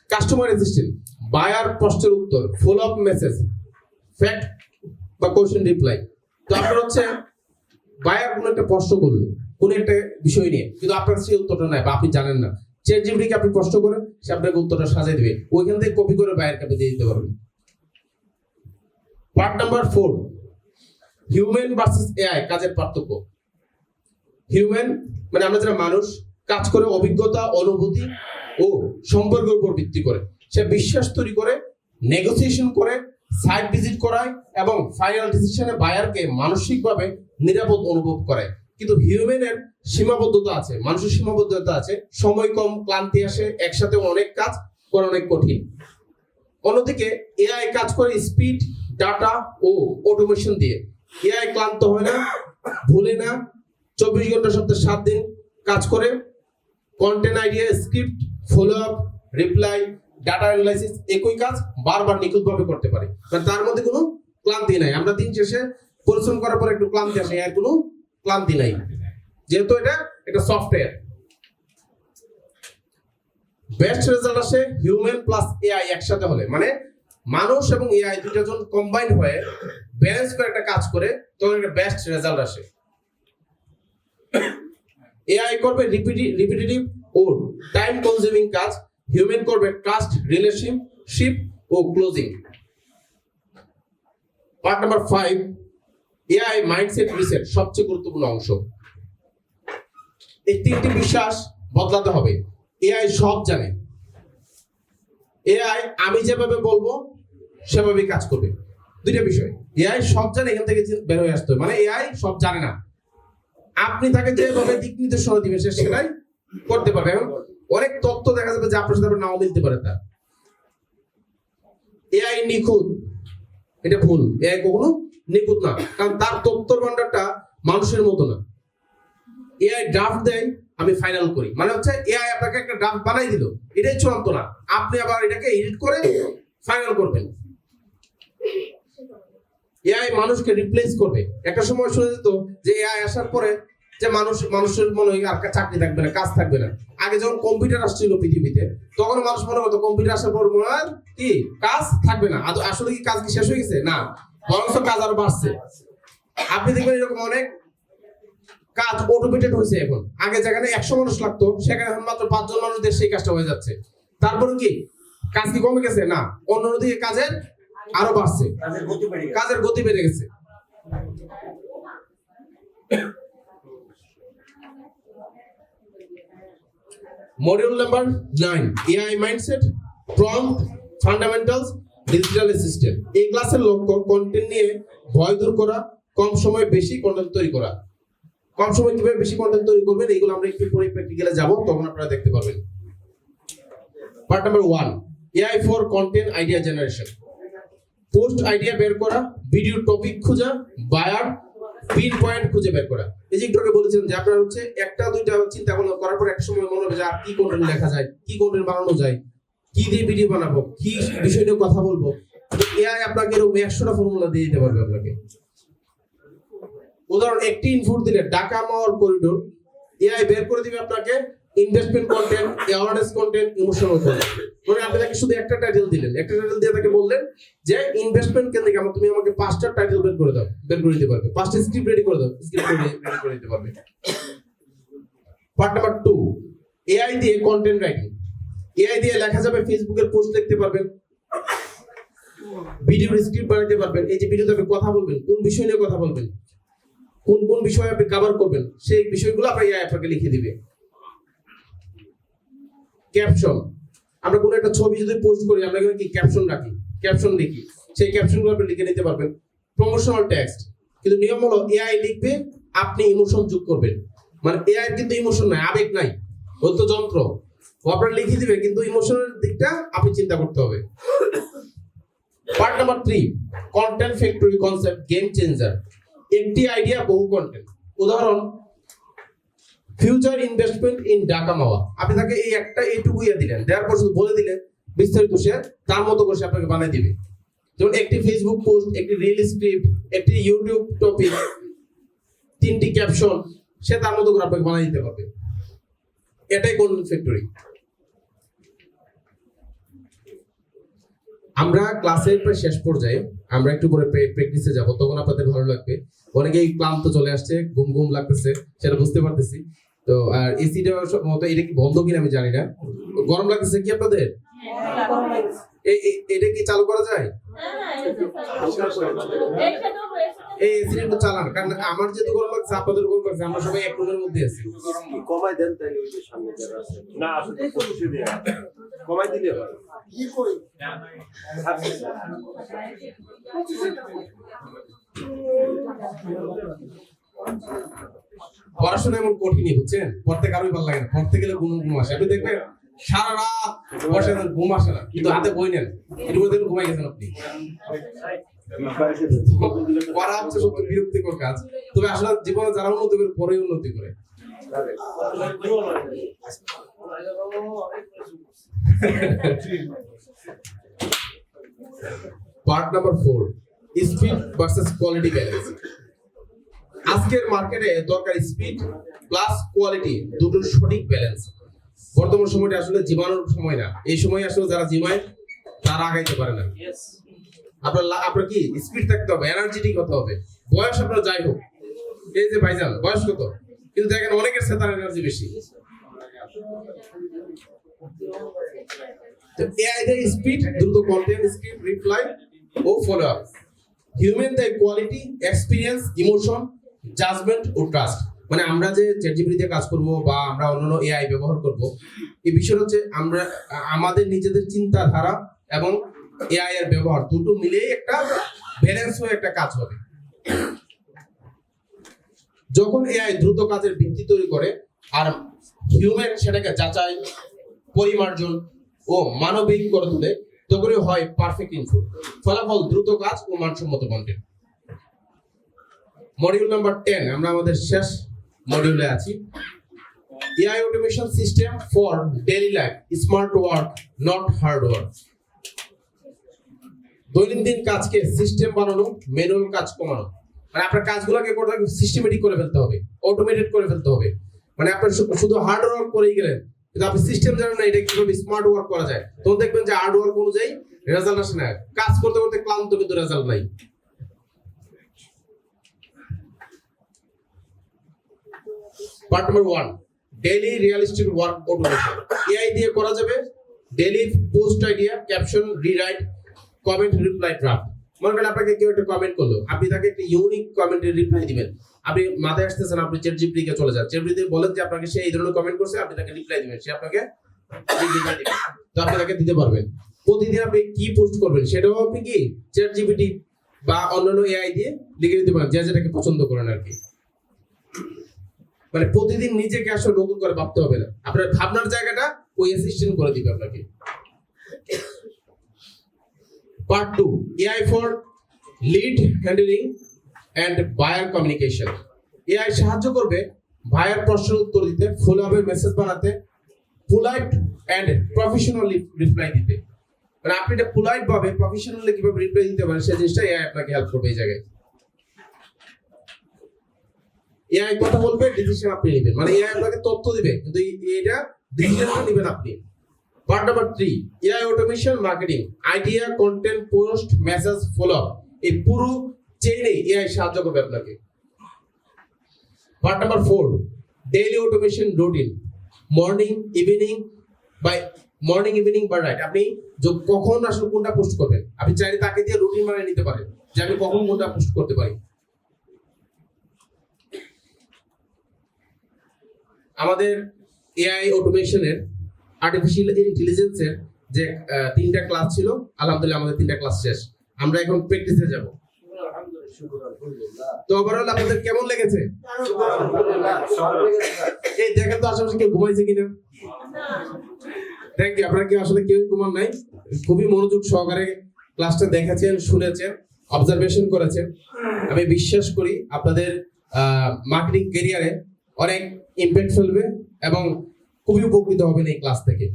কাস্টমার অ্যাসিস্ট্যান্ট, বায়ার প্রশ্নের উত্তর, ফলো আপ মেসেজ, ফ্যাক্ট বা কোশ্চেন রিপ্লাই। তো আপনার হচ্ছে বায়ার কোনো একটা প্রশ্ন করলো কোন একটা বিষয় নিয়ে, কিন্তু আপনার সেই উত্তরটা নাই বা আপনি জানেন না, চ্যাটজিপিটিকে আপনি প্রশ্ন করেন, সে আপনাকে উত্তরটা সাজিয়ে দিবে, ওইখান থেকে কপি করে বায়ারকে আপনি দিয়ে দিতে পারবেন। Part number 4, human versus AI, কাজের পার্থক্য। হিউম্যান মানে আমরা যারা মানুষ, কাজ করে অভিজ্ঞতা, অনুভূতি ও সম্পর্কের উপর ভিত্তি করে। সে বিশ্বাস তৈরি করে, নেগোসিয়েশন করে, সাইট ভিজিট করায় এবং ফাইনাল ডিসিশনে বায়ারকে মানসিকভাবে নিরাপদ অনুভব করে। কিন্তু হিউম্যানের সীমাবদ্ধতা আছে, মানুষের সীমাবদ্ধতা আছে, সময় কম, ক্লান্তি আসে, একসাথে অনেক কাজ করা অনেক কঠিন। অন্যদিকে এআই কাজ করে স্পিড, ডাটা ও অটোমেশন দিয়ে। এআই ক্লান্ত হয় না, ভুলে না, 24 ঘন্টা সপ্তাহে 7 দিন কাজ করে। Content idea, script, follow up, reply, data analysis, একই কাজ বারবার নিখুঁতভাবে করতে পারে, কারণ তার মধ্যে কোনো ক্লান্তি নাই। আমরা দিন শেষে পরিশ্রম করার পর একটু ক্লান্তি আসে, এর কোনো ক্লান্তি নাই, যেহেতু এটা একটা সফটওয়্যার। বেস্ট রেজাল্ট আসে হিউম্যান প্লাস এআই একসাথে হলে, মানে মানুষ এবং এআই দুইটা জন কম্বাইন হয়ে ব্যালেন্স করে একটা কাজ করে, তখন একটা বেস্ট রেজাল্ট আসে। এআই করবে রিপিটেটিভ ও টাইম কনজিউমিং কাজ, হিউম্যান করবে ট্রাস্ট, রিলেশনশিপ ও closing. Part number 5, AI mindset reset, সবচেয়ে গুরুত্বপূর্ণ অংশ। এই 3টি বিশ্বাস বদলাতে হবে। এআই সব জানে, এআই আমি যেভাবে বলবো সেভাবেই কাজ করবে। দুইটা বিষয়, এআই সব জানে, এখান থেকে বের হয়ে আসতে হবে। মানে এআই সব জানে না, আপনি তাকে যেভাবে দিক নির্দেশনা দিবেন সে সেটাই করতে পারবে। এখন অনেক তথ্য দেখা যাবে যে আপনার সাথে নাও মিলতে পারে। তার এআই নিখুঁত, এটা ভুল। এআই কখনো নিখুঁত না, কারণ তার তথ্যর ভান্ডারটা মানুষের মতো না। এআই ড্রাফট দেয়, আমি ফাইনাল করি, মানে হচ্ছে এআই আপনাকে একটা ড্রাফট বানাই দিল, এটাই চূড়ান্ত না, আপনি আবার এটাকে এডিট করে ফাইনাল করবেন। এআই মানুষকে রিপ্লেস করবে। একটা সময় শুনে যেত যে এআই আসার পরে যে মানুষের মনে হয় আর চাকরি থাকবে না, কাজ থাকবে না। আগে যখন কম্পিউটার আসছিল পৃথিবীতে, তখন মানুষ মনে করতো কম্পিউটার আসার পর মনে হয় কি কাজ থাকবে না। আসলে কি কাজ কি শেষ হয়ে গেছে? না, বরং কাজ আরো বাড়ছে। আপনি দেখবেন এরকম অনেক কাজ অটোমেটেড হয়েছে এখন। আগে যেখানে 100 মানুষ লাগতো, সেখানে এখন মাত্র 5 জন মানুষ দিয়ে সেই কাজটা হয়ে যাচ্ছে। তারপরে কি কাজ কি কমে গেছে? না, অন্যদিকে কাজের আরো বাড়ছে, কাজের গতি বেড়ে গেছে। Module number 9, AI mindset, prompt, fundamentals, digital system. এই ক্লাসের লক্ষ্য কন্টেন্ট নিয়ে ভয় দূর করা, কম সময়ে বেশি কন্টেন্ট তৈরি করা। কম সময়ে কিভাবে বেশি কন্টেন্ট তৈরি করবেন এগুলো আমরা একটু পরে প্র্যাকটিক্যালে যাব, তখন আপনারা দেখতে পারবেন। Part number 1, AI for content idea generation. Post idea বের করা, ভিডিও টপিক খোঁজা, বায়ার পিন পয়েন্ট খুঁজে বের করা। এই যে একটু আগে বলেছিলাম যে আপনারা হচ্ছে একটা দুইটা চিন্তা ভাবনা করার পর একটা সময় মনে হবে যে আর কি কন্টেন্ট লেখা যায়, কি কন্টেন্ট বানানো যায়, কি দিয়ে ভিডিও বানাবো, কি বিষয় নিয়ে কথা বলবো। এআই আপনাকে এরকম 100টা ফর্মুলা দিয়ে দিতে পারবে আপনাকে। উদাহরণ, একটি ইনপুট দিলে ঢাকা মল করিডোর, এআই বের করে দিবে আপনাকে investment content, awareness content, emotional content. মানে আপনি তাকে শুধু একটা টাইটেল দিলেন, একটা টাইটেল দিয়ে তাকে বললেন যে ইনভেস্টমেন্ট কেন্দ্রিক তুমি আমাকে 5টা টাইটেল বের করে দাও, বের করে দিতে পারবে। 5টা স্ক্রিপ্ট রেডি করে দাও, স্ক্রিপ্ট রেডি করে দিতে পারবে। পার্ট নাম্বার 2, এআই দিয়ে কন্টেন্ট রাইটিং। এআই দিয়ে লেখা যাবে, ফেসবুকের পোস্ট লিখতে পারবেন, ভিডিওর স্ক্রিপ্ট বানাতে পারবেন। এই যে ভিডিওতে আপনি কথা বলবেন, কোন বিষয় নিয়ে কথা বলবেন, কোন কোন বিষয় আপনি কভার করবেন, সেই বিষয়গুলো এআই আপনাকে লিখে দিবে। ক্যাপশন, আমরা কোনো একটা ছবি যদি পোস্ট করি, আমরা এখানে কি ক্যাপশন রাখি, ক্যাপশন লিখি, সেই ক্যাপশনগুলো আপনি লিখে নিতে পারবেন। প্রমোশনাল টেক্সট, কিন্তু নিয়ম হলো এআই লিখবে, আপনি ইমোশন যোগ করবেন। মানে এআই কিন্তু ইমোশন নাই, আবেগ নাই, ও তো যন্ত্র। ও আপনার লিখে দিবে, কিন্তু ইমোশনের দিকটা আপনি চিন্তা করতে হবে। Part number 3, content factory concept game changer. একটি আইডিয়া বহু কন্টেন্ট। উদাহরণ, ফিউচার ইনভেস্টমেন্ট ইন ঢাকা মাওয়া। আপনি তাকে এই একটা এইটুকু দিলেন, দেওয়ার পর শুধু বলে দিলেন বিস্তারিত সে তার মতো করে সে আপনাকে বানিয়ে দিবে। যেমন একটি ফেসবুক পোস্ট, একটি রিল স্ক্রিপ্ট, একটি ইউটিউব টপিক, 3টি ক্যাপশন, সে তার মতো করে আপনাকে বানিয়ে দিতে পারবে। এটাই কন্টেন্ট ফ্যাক্টরি। আমরা ক্লাসের প্রায় শেষ পর্যায়ে, আমরা একটু করে প্র্যাকটিসে যাব, তখন আপনাদের ভালো লাগবে। অনেকেই ক্লান্ত চলে আসছে, ঘুম ঘুম লাগতেছে, সেটা বুঝতে পারতেছি। তো আর এসিটা মতো এটা কি বন্ধ কিনা আমি জানি না। গরম লাগতেছে কি আপনাদের? এটা কি চালু করা যায়? এই এসিটা একটু চালান, কারণ আমার যেহেতু গরম লাগছে, আপনাদের গরম লাগছে, আমরা সবাই এক রুমের মধ্যে আছি। কমাই দেন, তাই ওই যে সামনে যারা আছে না আসলে পৌঁছে দিয়ে কমাই দিলে হয়। কি কই পড়াশোনা এমন কঠিনই, বুঝছেন? পড়তে কারোই ভালো লাগে না, পড়তে গেলে ঘুম আসে। আপনি দেখবেন সারা রাত বসে ঘুম আসে না, কিন্তু হাতে বই নেন, এর মধ্যে ঘুমাই গেছেন আপনি। পড়া হচ্ছে সত্যি বিরক্তিকর কাজ, তবে আসলে জীবনে যারা উন্নতি করে পরে উন্নতি করে। Part number 4, speed versus quality balance. আজকের মার্কেটে দরকার স্পিড প্লাস কোয়ালিটি, দুটোর সঠিক ব্যালেন্স। বর্তমান সময়টা আসলে জীবাণুর সময় না, এই সময় আসলে যারা জীবায় তারা আগাইতে পারে না। আপনার কি স্পিড থাকতে হবে, এনার্জেটিক হতে হবে। বয়স আপনার যাই হোক, এই যে ভাইজান বয়স কত, কিন্তু দেখেন অনেকের সাথে তার এনার্জি বেশি। তো এআই দেয় স্পিড, দ্রুত কন্টেন্ট, স্ক্রিপ্ট, রিপ্লাই ও ফলো আপ। হিউম্যান দেয় কোয়ালিটি, এক্সপিরিয়েন্স, ইমোশন, জাজমেন্ট ও ট্রাস্ট। মানে আমরা যে চ্যাটজিপিটি দিয়ে কাজ করব বা আমরা অন্যান্য এআই ব্যবহার করব, এই বিষয় হচ্ছে আমরা আমাদের নিজেদের চিন্তাধারা এবং এআই এর ব্যবহার দুটো মিলিয়ে একটা ব্যালেন্স হয়ে একটা কাজ হবে। যখন এআই দ্রুত কাজের ভিত্তি তৈরি করে আর হিউম্যান সেটাকে যাচাই, পরিমার্জন ও মানবিক করে তোলে, তখনই হয় পারফেক্ট ইনপুট, ফলাফল দ্রুত কাজ ও মানসম্মত কন্টেন্ট। মডিউল নাম্বার 10, আমরা আমাদের শেষ মডিউলে আছি। AI automation system for daily life, smart work not hard work. দৈনন্দিন কাজকে সিস্টেম বানানো, ম্যানুয়াল কাজ কমানো। মানে আপনার কাজগুলোকে সিস্টেমেটিক করে ফেলতে হবে, অটোমেটেড করে ফেলতে হবে। মানে আপনার শুধু হার্ড ওয়ার্ক করেই গেলেন, কিন্তু আপনি সিস্টেম জানেন না এটা কিভাবে স্মার্ট ওয়ার্ক করা যায়, তখন দেখবেন যে হার্ড ওয়ার্ক অনুযায়ী রেজাল্ট আসে না। কাজ করতে করতে ক্লান্ত, কিন্তু রেজাল্ট নাই। Part number 1, daily realistic work automation. AI দিয়ে করা যাবে daily post idea, caption, rewrite, comment, reply, draft. মনে করেন আপনাকে কেউ একটা কমেন্ট করলো, আপনি তাকে একটা ইউনিক কমেন্টের রিপ্লাই দিবেন। আপনি মাথায় আসতেছেন, আপনি চ্যাটজিপিটি কে চলে যান, চ্যাটজিপিটি বলেন যে আপনাকে সে এই ধরনের কমেন্ট করছে, আপনি তাকে রিপ্লাই দিবেন, সে আপনাকে রিপ্লাই দিবে, তো আপনি তাকে দিতে পারবেন। প্রতিদিন আপনি কি পোস্ট করবেন সেটাও আপনি কি চ্যাট জিপিটি বা অন্যান্য এআই দিয়ে লিখে দিতে পারেন, যে যেটাকে পছন্দ করেন আর কি। মানে প্রতিদিন নিজেকে আসলে নতুন করে ভাবতে হবে না, আপনার ভাবনার জায়গাটা ওই অ্যাসিস্ট্যান্ট করে দিবে আপনাকে। Part 2, AI for lead handling and buyer communication. AI সাহায্য করবে বায়ার প্রশ্নের উত্তর দিতে, ফলোআপে মেসেজ বানাতে, পোলাইট এন্ড প্রফেশনালি রিপ্লাই দিতে। মানে আপনি এটা পোলাইট ভাবে প্রফেশনালি কিভাবে রিপ্লাই দিতে পারেন সেই জিনিসটা এআই আপনাকে হেল্প করবে এই জায়গায়। এআই কথা বলবে, ডিসিশন আপনি নেবেন, মানে এআই আপনাকে তথ্য দিবে কিন্তু এটা ডিসিশনটা নেবেন আপনি। Part number 3, AI automation marketing, idea, content, post, message, follow up, এই পুরো চেইনে এআই সাহায্য করবে আপনাকে। Part number 4, daily automation routine, morning evening বা রাইট। আপনি কখন আসলে কোনটা পোস্ট করবেন, আপনি চাইলে তাকে দিয়ে রুটিন বানিয়ে নিতে পারেন যে আমি কখন কোনটা পোস্ট করতে পারি। আমাদের এআই অটোমেশনের আর্টিফিশিয়াল ইন্টেলিজেন্সের যে 3টা ক্লাস ছিল, আলহামদুলিল্লাহ আমাদের 3টা ক্লাস শেষ। আমরা এখন প্র্যাকটিসে যাব। তো ওভারঅল আপনাদের কেমন লেগেছে? এই দেখেন তো আশেপাশে কেউ ঘুমাইছে কিনা। Thank you. আপনারা কি আসলে কেউ ঘুমান নাই? খুবই মনোযোগ সহকারে ক্লাসটা দেখেছেন, শুনেছেন, অবজারভেশন করেছেন। আমি বিশ্বাস করি আপনাদের মার্কেটিং ক্যারিয়ারে অনেক ইমপ্যাক্ট ফেলবে এবং খুবই উপকৃত হবেন এই ক্লাস থেকে।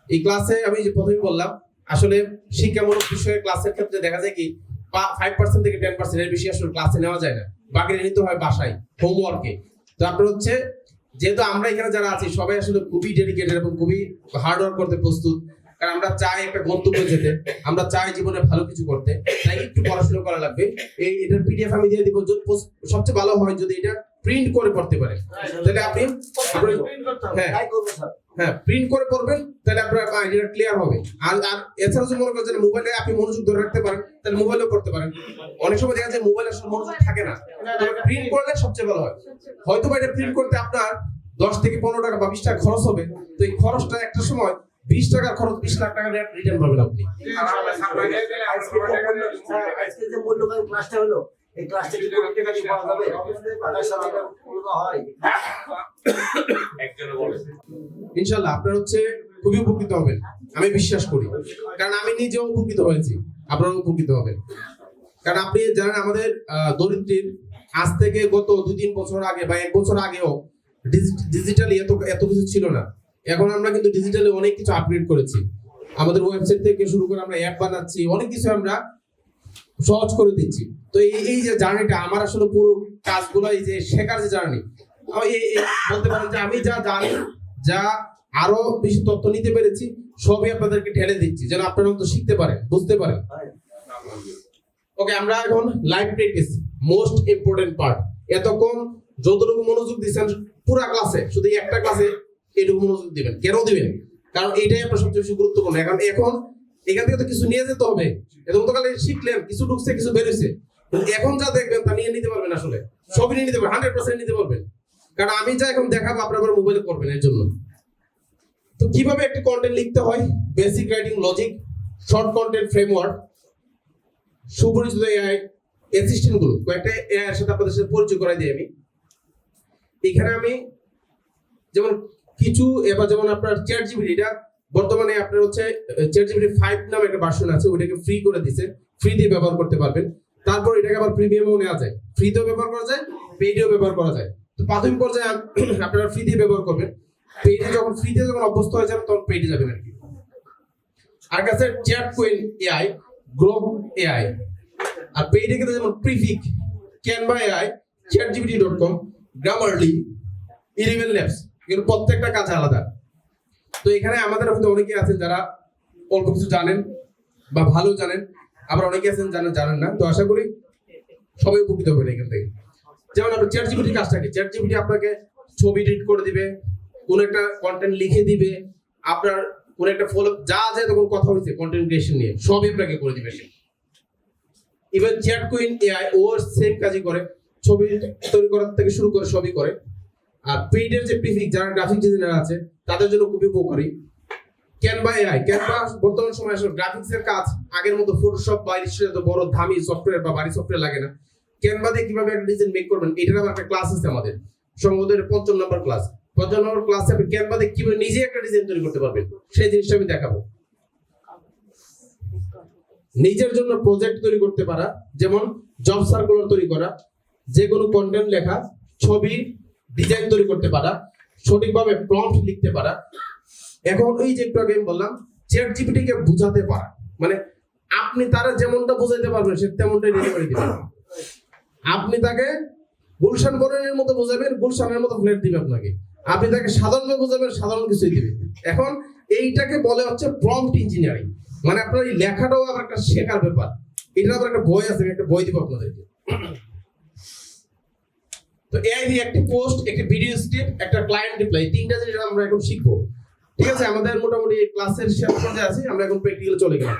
এই ক্লাসে আমি যে প্রথমে বললাম, আসলে শিক্ষামূলক বিষয়ে ক্লাসের ক্ষেত্রে দেখা যায় কি 5% থেকে 10% এর বেশি আসলে ক্লাসে নেওয়া যায় না, বাকিটা নিতে হয় বাসায় হোমওয়ার্কে। তো আপনার হচ্ছে, যেহেতু আমরা এখানে যারা আছি সবাই আসলে খুবই ডেডিকেটেড এবং খুবই হার্ড ওয়ার্ক করতে প্রস্তুত, কারণ আমরা চাই একটা গন্তব্যে যেতে, আমরা চাই জীবনে ভালো কিছু করতে, তাই একটু পড়াশোনা করা লাগবে। এটার পিডিএফ আমি দিয়ে দিব। সবচেয়ে ভালো হয় যদি এটা প্রিন্ট করে পড়তে পারেন, তাহলে আপনি হ্যাঁ প্রিন্ট করে পড়বেন, তাহলে আপনার আইডিয়া ক্লিয়ার হবে। আর এছাড়াও যদি মনে করেন যে মোবাইলে আপনি মনোযোগ ধরে রাখতে পারেন, তাহলে মোবাইলেও পড়তে পারেন। অনেক সময় দেখা যায় মোবাইলে আসলে মনোযোগ থাকে না, তবে প্রিন্ট করলে সবচেয়ে ভালো হয়। হয়তো বা এটা প্রিন্ট করতে আপনার 10 থেকে 15 টাকা বা 20 টাকা খরচ হবে, তো এই খরচটা একটা সময় 20 টাকার খরচ 20 লাখ টাকা রিটার্ন পাবেন আপনি। আজকে যে মূল্যবান ক্লাসটা হলো, এই ক্লাসটা কি করতে গেলে পাওয়া যাবে? তাদের সাথে পূর্ণ হয়। ইনশাআল্লাহ আপনারা হচ্ছে খুবই উপকৃত হবেন, আমি বিশ্বাস করি, কারণ আমি নিজেও উপকৃত হয়েছি, আপনারাও উপকৃত হবেন। কারণ আপনি জানেন আমাদের দরিদ্রীর আজ থেকে গত 2-3 বছর আগে বা 1 বছর আগেও ডিজিটালি এত কিছু ছিল না। এখন আমরা কিন্তু ডিজিটালি অনেক কিছু আপগ্রেড করেছি। আমাদের ওয়েবসাইট থেকে শুরু করে আমরা অ্যাপ বানাচ্ছি, অনেক কিছু আমরা সহজ করে দিচ্ছি। তো এই যে জার্নিটা আমার আসলে পুরো কাজগুলো, এই যে শেখার যে জার্নি, বলতে পারেন যে আমি যা জানি, যা আরো বেশি তথ্য নিতে পেরেছি, সবই আপনাদেরকে ঢেলে দিচ্ছি যেন আপনারা তো শিখতে পারেন, বুঝতে পারেন। ওকে, আমরা এখন live practice, most important part. এতক্ষণ যতটুকু মনোযোগ দিচ্ছেন পুরো ক্লাসে, শুধু একটা ক্লাসে এইটুকু মনোযোগ দিবেন। কেন দিবেন? কারণ এইটাই আপনার সবচেয়ে বেশি গুরুত্বপূর্ণ। এখন এখান থেকে তো কিছু নিয়ে যেতে হবে। এরকম তো কালে শিখলেন, কিছু ঢুকছে, কিছু বেরোচ্ছে, এখন যা দেখবেন তা নিয়ে নিতে পারবেন, আসলে সবই নিয়ে নিতে পারবেন, 100% নিতে পারবেন। কারণ আমি যা এখন দেখাবো আপনারা মোবাইলে করবেন এর জন্য। তো কিভাবে একটি কন্টেন্ট লিখতে হয়, basic writing logic, short content framework, সুপরিচিত এআই অ্যাসিস্ট্যান্ট গুলো, কয়েকটা এআই এর সাথে আপনাদের সাথে পরিচয় করাই দিই আমি। এখানে আমি যেমন কিছু, এবার যেমন আপনার চ্যাট জিপিটি, এটা বর্তমানে আপনার হচ্ছে চ্যাট জিপিটি 5 নামে একটা ভার্সন আছে, ওটাকে ফ্রি করে দিয়েছে, ফ্রি দিয়ে ব্যবহার করতে পারবেন। তারপর এটাকে আবার প্রিমিয়ামও নেওয়া যায়, ফ্রিতেও ব্যবহার করা যায়, পেইডেও ব্যবহার করা যায়। তো প্রাথমিক পর্যায়ে আপনারা ফ্রি দিয়ে ব্যবহার করবেন, পেইডে যখন ফ্রিতে যখন অভ্যস্ত হয়ে যাবেন তখন পেইডে যাবেন আর কি। আর কাছে chat Qwen AI, Grok AI, আর পেইডে কিন্তু যেমন প্রিফিক, Canva AI, chatgpt.com, Grammarly, 11 labs, কিন্তু প্রত্যেকটা কাজ আলাদা। তো এখানে আমাদের মধ্যে অনেকে আছেন যারা অল্প কিছু জানেন বা ভালো জানেন, আবার অনেকে আছেন জানেন না। তো আশা করি সবাই উপকৃত হবেন এখান থেকে। যেমন আপনার চ্যাট জিপিটি কাজটা কি, চ্যাট জিপিটি আপনাকে ছবি এডিট করে দিবে, কোন একটা কন্টেন্ট লিখে দিবে, আপনার কোন একটা ফলো যা তখন কথা হয়েছে কন্টেন্ট ক্রিয়েশন নিয়ে সবই আপনাকে করে দিবে সে। ইভেন চ্যাট কুইন এআই ও সেম কাজই করে, ছবি তৈরি করার থেকে শুরু করে সবই করে। আর পেইডের যে প্রিফিক, যারা গ্রাফিক ডিজাইনার আছে তাদের জন্য খুবই উপকারী। ক্যানভা এআই, ক্যানভা বর্তমান সময়ে আসলে গ্রাফিক্স এর কাজ আগের মতো ফটোশপ বা ইলাস্ট্রেটর বড় দামি সফটওয়্যার বা ভারী সফটওয়্যার লাগে না। ক্যানভা দিয়ে কিভাবে একটা ডিজাইন মেক করবেন এটার আমার একটা ক্লাস আছে আমাদের, সম্ভবত 55 নম্বর ক্লাস। 55 নম্বর ক্লাসে আপনি ক্যানভা দিয়ে কিভাবে নিজে একটা ডিজাইন তৈরি করতে পারবেন সেই জিনিসটা আমি দেখাবো। নিজের জন্য প্রজেক্ট তৈরি করতে পারা, যেমন জব সার্কুলার তৈরি করা, যে কোনো কন্টেন্ট লেখা, ছবি ডিজাইন তৈরি করতে পারা, সঠিকভাবে প্রম্পট লিখতে পারা। এখন ওই যে একটু আগে আমি বললাম চ্যাট জিপিটি কে বোঝাতে পারা, মানে আপনি তারা যেমনটা বোঝাইতে পারবেন সে তেমনটাই রেডি করে দিবেন। আপনি তাকে গুলশান বরণের মতো বোঝাবেন, গুলশানের মতো ফ্লেট দিবে আপনাকে। আপনি তাকে সাধারণভাবে বোঝাবেন, সাধারণ কিছুই দিবে। এখন এইটাকে বলে হচ্ছে প্রম্পট ইঞ্জিনিয়ারিং, মানে আপনার এই লেখাটাও আবার একটা শেখার ব্যাপার। এটার আবার একটা বই আছে, আমি একটা বই দিব আপনাদেরকে। তো এআই দিয়ে একটি পোস্ট, একটি ভিডিও স্ক্রিপ্ট, একটা ক্লায়েন্ট রিপ্লাই, তিনটা জিনিস আমরা এখন শিখবো। ঠিক আছে, আমাদের মোটামুটি ক্লাসের শেষ পর্যায়ে আছি, আমরা এখন প্র্যাকটিক্যালে চলে গেলাম।